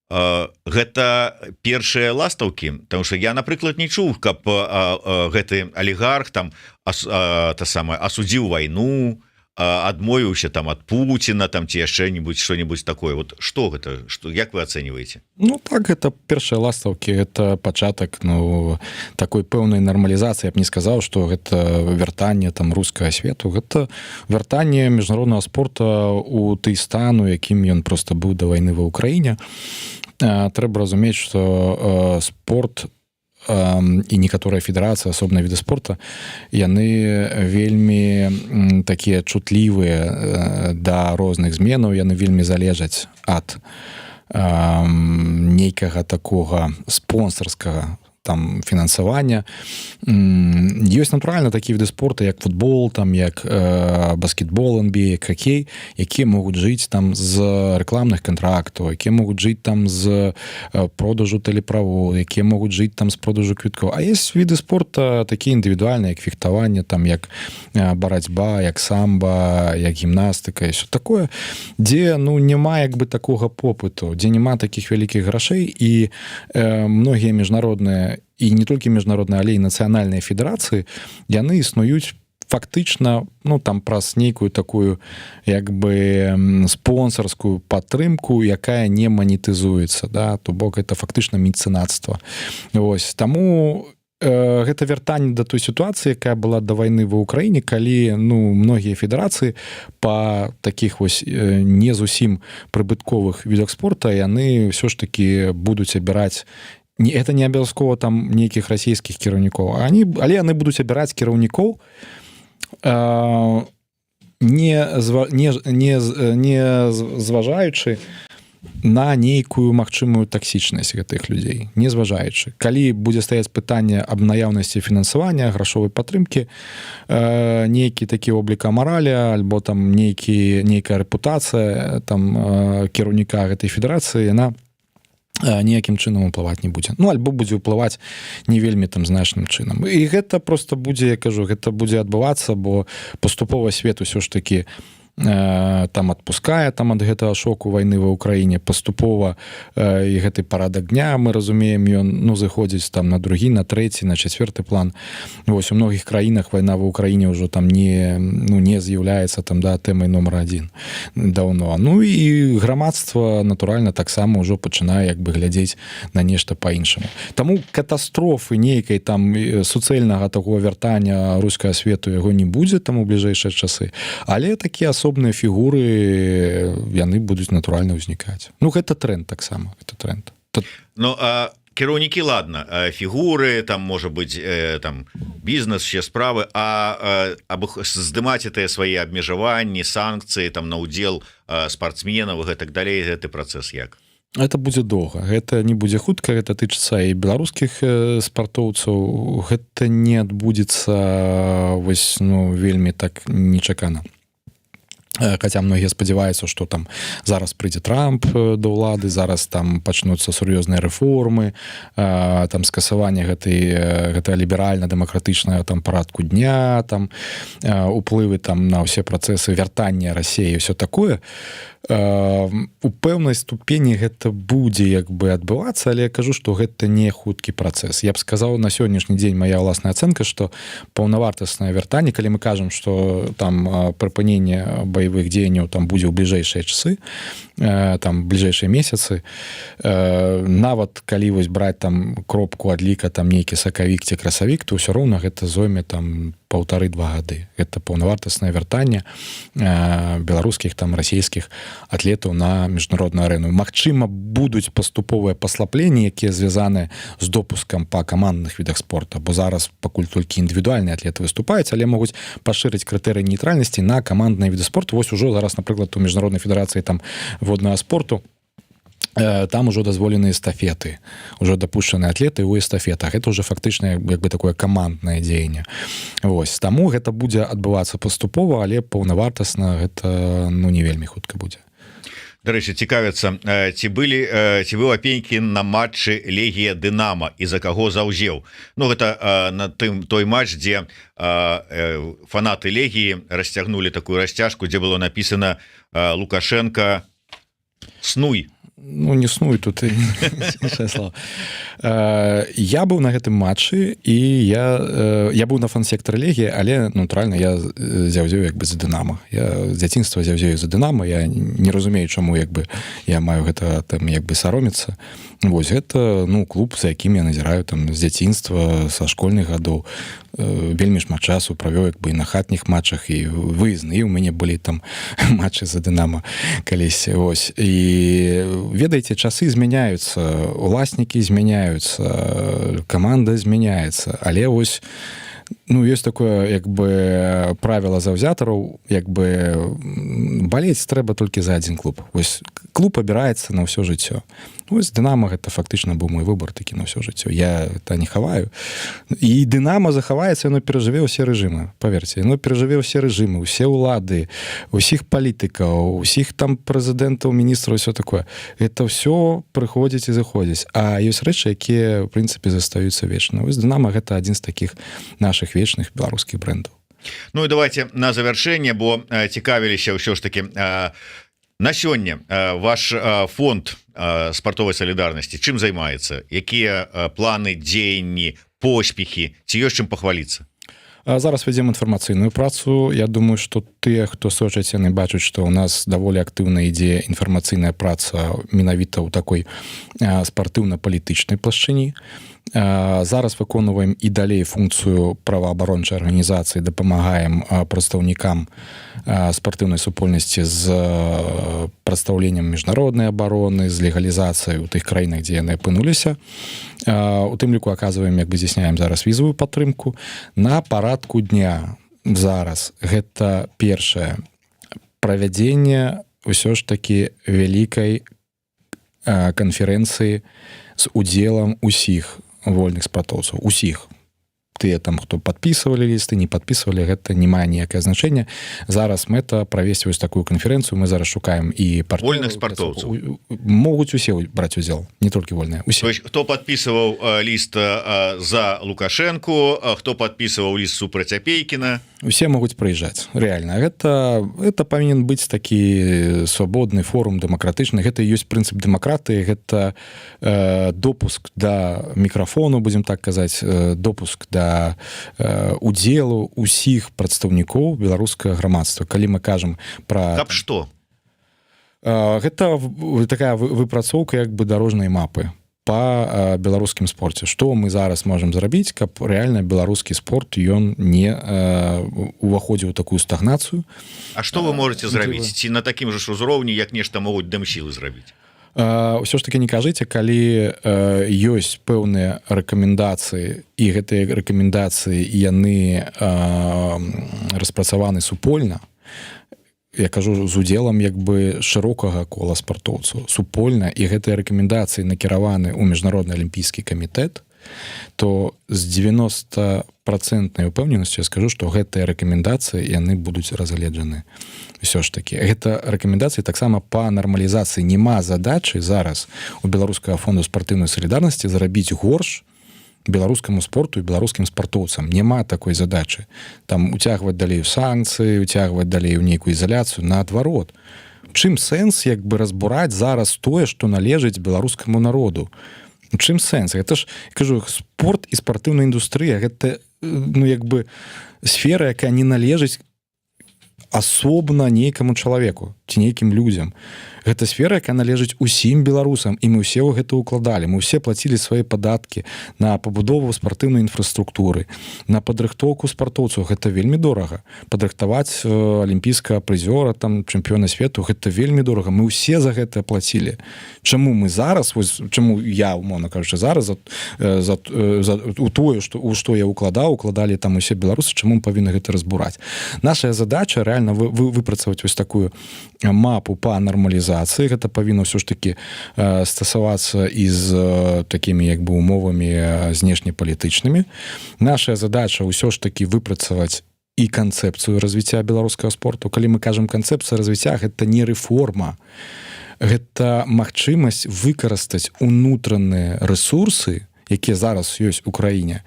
Гэта першыя ластаўкі, потому что я, напрыклад, не чуў, каб гэты олігарх там та самая асудзіў вайну, адмовіўся там ад Путина там ці яшчэ-нибудь что-нибудь такое. Вот что гэта, что, як вы ацэньваеце? Ну так, это першыя ластаўкі, это пачатак, ну, такой пэўнай нармалізацыі. Я б не сказаў, что гэта вяртанне там рускага свету, гэта вяртанне міжнароднага спорта у той стан, у якім ён просто быў да вайны ва Ўкраіне. Трэба разумець, что спорт і некаторыя федэрацыі, асобныя віды спорта, яны вельмі такія чутлівыя да розных зменаў, яны вельмі залежаць ад нейкага такога спонсарскага там фінансавання. Ёсць натуральна такія віды спорта, як футбол, там як баскетбол, NBA, хоккей, якія могуць жыць там з рэкламных кантрактаў, якія могуць жыць там з продажу тэлеправоў, якія могуць жыць там з продажу квіткоў. А ёсць віды спорта такія індывідуальныя, як фехтаванне, там як барацьба, як самба, як гімнастыка і ўсё такое, дзе ну няма як бы такога попыту, дзе няма такіх вялікіх грашэй, і многія міжнародныя і не толькі міжнародныя, але і нацыянальныя федэрацыі, яны існуюць фактычна, ну там праз нейкую такую як бы спонсарскую падтрымку, якая не манетызуецца, да, то бок это фактычна мецэнацтва. Вось, таму гэта вяртанне да той сітуацыі, якая была да вайны ва Ўкраіне, калі ну многія федэрацыі па такіх вось не зусім прыбытковых відах спорта яны ўсё ж такі будуць абіраць. Это не абавязкова там нейкіх расійскіх кіраўнікоў, але яны будуць абіраць кіраўнікоў не зважаючы на нейкую магчымую таксічнасць гэтых людзей, не зважаючы. Калі будзе стаяць пытанне аб наяўнасці фінансавання, грашовай падтрымкі, нейкі такі облік амараля, альбо там нейкая рэпутацыя там кіраўніка гэтай федэрацыі, яна ніякім чынам уплываць не будзе. Ну, альбо будзе ўплываць не вельмі там значным чынам. І гэта просто будзе, я кажу, гэта будзе адбывацца, бо паступова свет усё ж такі там адпускае там ад гэтага шоку вайны ва Ўкраіне, паступова і гэты парадак дня, мы разумеем, ён ну зыходзіць там на другі, на трэці, на чацвёрты план. Вось у многіх краінах вайна ва Ўкраіне ўжо там не з'яўляецца там да тэмай нумар адзін даўно. Ну і грамадства натуральна таксама ўжо пачынае як бы глядзець на нешта па-іншаму. Таму катастрофы нейкай там суцэльнага такого вяртання рускага свету яго не будзе там у бліжэйшыя часы, але такія асобныя фігуры яны будуць натуральна ўзнікаць. Ну гэта тренд таксама, гэта тренд. Ну а кіраўнікі, ладно, фігуры там можа быць там бізнес, ще справы, а здымаць гэтыя свае абмежаванні, санкцыі там на ўдзел спартсменаў і гэтак далей, гэты працэс як? Это будзе доўга, гэта не будзе хутка, гэта тычыцца і беларускіх спартоўцаў, гэта не адбудзецца вось ну вельмі так нечакана. Хаця многія спадзяваюцца, што там зараз прыйдзе Трамп да ўлады, зараз там пачнуцца сур'ёзныя рэформы, там скасаванне гэтага ліберальна-дэмакратычнага там парадку дня, там уплывы там на ўсе працэсы вяртання Расіі і ўсё такое. У пэўнай ступені гэта будзе як бы адбывацца, але я кажу, што гэта не хуткі працэс. Я б сказаў на сённяшні дзень мая ўласная ацэнка, што паўнавартаснае вяртанне, калі мы кажам, што там прыпыненне баявых дзеянняў там будзе ў бліжэйшыя часы, там бліжэйшыя месяцы, нават калі вось браць там кропку адліка там нейкі сакавік ці красавік, то ўсё роўна гэта зойме там 1,5-2 гады. Гэта паўнавартаснае вяртанне беларускіх там расійскіх атлетаў на міжнародную арэну. Магчыма, будуць паступовыя паслабленні, якія звязаны з допускам па камандных відах спорта, бо зараз пакуль толькі індывідуальныя атлеты выступаюць, але могуць пашырыць крытэрыі нейтральнасці на камандныя віды спорту. Вось ужо зараз, напрыклад, у міжнароднай федэрацыі там воднага спорту там ужо дазволены эстафеты, ужо дапушчаны атлеты ў эстафетах. Гэта ўжо фактычна як бы такое каманднае дзеянне. Вось, таму гэта будзе адбывацца паступова, але паўнавартасна гэта не вельмі хутка будзе. Дарэчы, цікавяцца, ці быў Апейкін на матчы Легія Дынама і за каго заўзеў? Ну, гэта на той матч, дзе фанаты Легіі расцягнулі такую расцяжку, дзе было напісана Лукашенко снуй. Ну, не снуй тут іншае слово. Я быў на гэтым матчы і я быў на фан-сектары Легіі, але натуральна я заўзеў як бы за Дынама. Я з дзяцінства заўзею за Дынама, я не разумею, чаму як бы я маю гэта там як бы саромецца. Вось гэта клуб, за якім я назіраю там з дзяцінства, са школьных гадоў. Вельмі шмат часу правёў як бы і на хатніх матчах, і выездны, і ў мяне былі там матчы за Дынама калісь. Вось. І ведаеце, часы змяняюцца, уласнікі змяняюцца, каманда змяняецца, але вось ёсць такое як бы правіла заўзятараў, як бы балець трэба толькі за адзін клуб. Вось клуб абіраецца на ўсё жыццё. Вось Дынама гэта фактычна быў мой выбор такі на ўсё жыццё. Я это не хаваю. І Дынама захаваецца, яно перажыве ўсе рэжымы. Паверце, яно перажыве ўсе рэжымы, усе ўлады, усіх палітыкаў, усіх там прэзідэнтаў, міністраў, ўсё такое. Это ўсё прыходзіць і заходзіць. А ёсць рэчы, якія, в прынцыпе, застаюцца вечна. Вось Дынама гэта адзін з такіх наших вечных беларускіх брэндаў. Ну і давайте на завяршэнне, бо цікавіліся ўсё ж таки на сёння ваш фонд спартовай салідарнасці чым займаецца? Якія планы, дзеянні, поспехі, ці ёсць чым пахваліцца? Зараз вядзем інфармацыйную працу. Я думаю, што тыя, хто сочаць, яны бачаць, што ў нас даволі актыўна ідзе інфармацыйная праца менавіта ў такой спартыўна-палітычнай плашчыні. Зараз выконваем і далей функцыю праваабарончай арганізацыі, дапамагаем прадстаўнікам спартыўнай супольнасці з прадстаўленнем міжнароднай абароны, з легалізацыяй у тых краінах, дзе яны апынуліся. У тым ліку аказваем, як бы здзяйсняем зараз візавую падтрымку. На парадку дня зараз гэта першае правядзенне ўсё ж такі вялікай канферэнцыі з удзелам усіх вольных спартоўцаў, усіх. Тыя там, хто падпісывалі лісты, не падпісывалі, гэта не мае ніякае значэння. Зараз мэта правесці вось такую канферэнцыю. Мы зараз шукаем і партнёраў. Вольных спартоўцаў. Могуць усе браць удзел, не толькі вольныя. Усе. То есть, хто падпісываў ліст за Лукашенко, хто падпісываў ліст супраць Апейкіна? Усе могуць прыязджаць. Рэальна. Гэта павінен быць такі свабодны форум дэмакратычны. Гэта і ёсць прынцып дэмакратыі. Гэта допуск да мікрафону, будзем так казаць, допуск да удзелу усіх прадстаўнікоў беларускага грамадства. Калі мы кажам пра... Каб што? Гэта такая выпрацоўка як бы дарожнай мапы па беларускім спорце. Што мы зараз можам зрабіць, каб рэальна беларускі спорт ён не уваходзіў у такую стагнацыю. А што вы можаце зрабіць? Ці на такім жа узроўні, як нешта могуць дэмсілы зрабіць? Ўсё ж таки не кажыце, калі ёсць пэўныя рэкамендацыі, і гэтыя рэкамендацыі яны распрацаваны супольна, я кажу з удзелам як бы шырокага кола спартоўцаў, супольна, і гэтыя рэкамендацыі накіраваны ў міжнародны алімпійскі камітэт, то з 90% упэўненасцю я скажу, што гэтыя рэкамендацыі яны будуць разгледжаны. Усё ж такі. Гэта рэкамендацыі таксама па нармалізацыі. Нема задачы зараз у беларускага фонду спартыўнай салідарнасці зарабіць горш беларускаму спорту і беларускім спартоўцам. Няма такой задачы. Там уцягваць далей у санкцыі, уцягваць далей у нейкую ізаляцыю. Наадварот. Чым сэнс як бы разбураць зараз тое, што належыць беларускаму народу? Чым сэнс? Гэта ж, кажу, спорт і спартыўная індустрыя, гэта, як бы сфера, якая не належыць асобна нейкаму чалавеку ці нейкім людзям. Гэта сфера, якая належыць усім беларусам, і мы ўсе ў гэта ўкладалі. Мы ўсе плацілі свае падаткі на пабудову спартыўнай інфраструктуры, на падрыхтоўку спартоўцаў. Гэта вельмі дорага. Падрыхтаваць алімпійскага прызёра, там чэмпіёна свету, гэта вельмі дорага. Мы ўсе за гэта плацілі. Чаму мы зараз, вось, чаму я, умоўна кажучы, зараз у тое, што я укладалі там усе беларусы, чаму мы павінны гэта разбураць. Наша задача реально выпрацаваць вось такую мапу па нармалізацыі. Гэта павінна ўсё ж такі стасавацца і з такімі як бы умовамі знешнепалітычнымі. Наша задача ўсё ж такі выпрацаваць і канцэпцыю развіцця беларускага спорту. Калі мы кажам канцэпцыя развіцця, гэта не рэформа. Гэта магчымасць выкарыстаць унутраныя рэсурсы, якія зараз ёсць у краіне,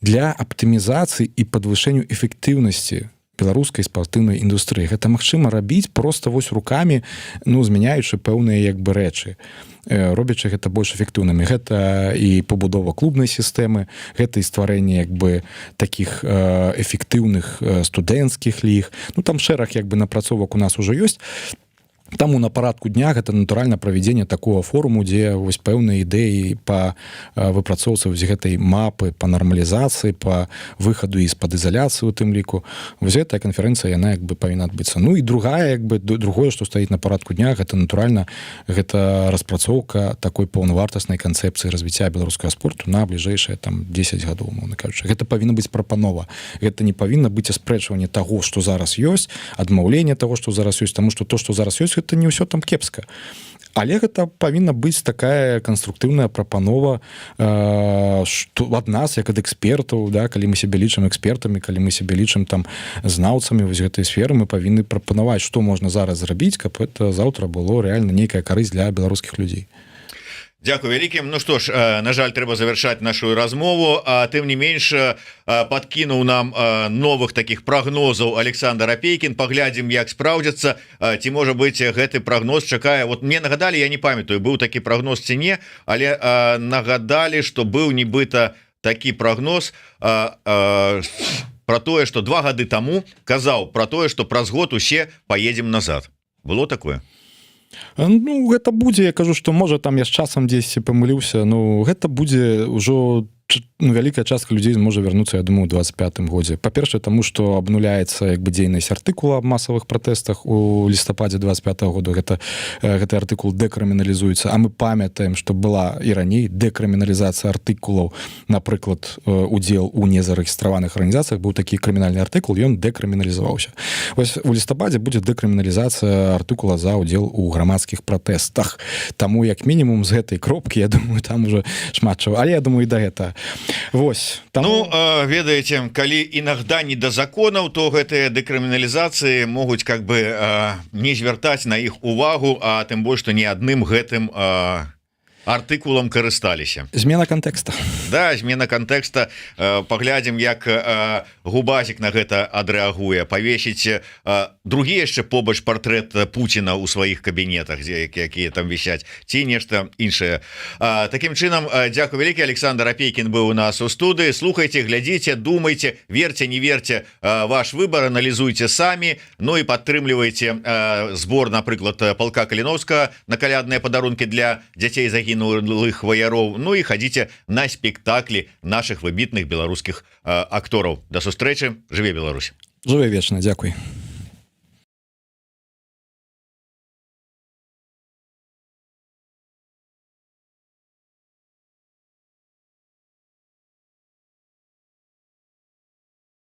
для аптымізацыі і падвышэнню эфектыўнасці беларускай спартыўнай індустрыі. Гэта магчыма рабіць проста вось рукамі, змяняючы пэўныя як бы рэчы, робячы гэта больш эфектыўнымі. Гэта і пабудова клубнай сістэмы, гэта і стварэнне як бы такіх эфектыўных студэнцкіх ліг. Там шэраг як бы напрацовак у нас ужо ёсць. Таму на парадку дня гэта натуральна правядзенне такого форуму, дзе вось пэўныя ідэі па выпрацоўцы вось гэтай мапы, па нармалізацыі, па выхаду з-пад ізаляцыі у тым ліку. Вось гэтая канферэнцыя, яна як бы павінна адбыцца. І другая, як бы другое, што стаіць на парадку дня, гэта натуральна гэта распрацоўка такой паўнавартаснай канцэпцыі развіцця беларускага спорту на бліжэйшыя там 10 гадоў, умоўна кажучы. Гэта павінна быць прапанова. Гэта не павінна быць аспрэчванне таго, што зараз ёсць, адмаўленне таго, што зараз ёсць, таму што то, што зараз ёсць, гэта не ўсё там кепска. Але гэта павінна быць такая канструктыўная прапанова ад нас, як ад экспертаў, да, калі мы сябе лічым экспертамі, калі мы сябе лічым там знаўцамі вось гэтай сферы, мы павінны прапанаваць, што можна зараз зрабіць, каб это заўтра было рэальна нейкая карысць для беларускіх людзей. Дякую вялікім. Што ж, на жаль, трэба завяршаць нашу размову, а тым не менш падкінуў нам новых такіх прагнозаў Александр Апейкін. Паглядзім, як спраўдзяцца, ці можа быць гэты прагноз чакае. Вот мне нагадалі, я не памятаю, быў такі прагноз ці не, але нагадалі, што быў нібыта такі прагноз про тое, што 2 гады таму казаў про тое, што праз год усе поедем назад. Было такое? Гэта будзе, я кажу, што можа там я з часам дзесьці памыліўся, гэта будзе ўжо вялікая частка людзей можа вярнуцца, я думаю, у 25-м годзе. Па-першае, таму што абнуляецца як бы дзейнасць артыкула аб масавых пратэстах у лістападзе 25-го году. Гэты артыкул дэкрыміналізуецца, а мы памятаем, што была і раней дэкрыміналізацыя артыкулаў, напрыклад, удзел у незарэгістраваных арганізацыях, быў такі крымінальны артыкул, ён дэкрыміналізаваўся. Вось у лістападзе будзе дэкрыміналізацыя артыкула за удзел у грамадскіх пратэстах. Таму як мінімум з гэтай кропкі, я думаю, там уже шмат чаго. Але я думаю, і да гэта. Вось, таму... ведаеце, калі інагда не да законаў, то гэтыя дэкрыміналізацыі могуць как бы не звяртаць на іх увагу, а тым больш, што не адным гэтым артыкулам карысталіся. Змена кантэкста. Да, змена кантэкста. Паглядзім, як Губазік на гэта адрэагуе. Павесіць другі яшчэ побач партрэт Пуціна ў сваіх кабінетах, якія там вісяць, ці нешта іншае. Такім чынам, дзякую вялікі. Александр Апейкін быў у нас у студыі. Слухайце, глядзіце, думайце, верце, не верце, ваш выбор, аналізуйце самі, і падтрымлівайце збор, напрыклад, палка Каліновскага на калядныя падарункі для дзяцей загінулых ваяроў. І хадзіце на спектаклі наших выбітных беларускіх актораў. Да сустрэчы. Жыве Беларусь. Жыве вечна. Дзякуй.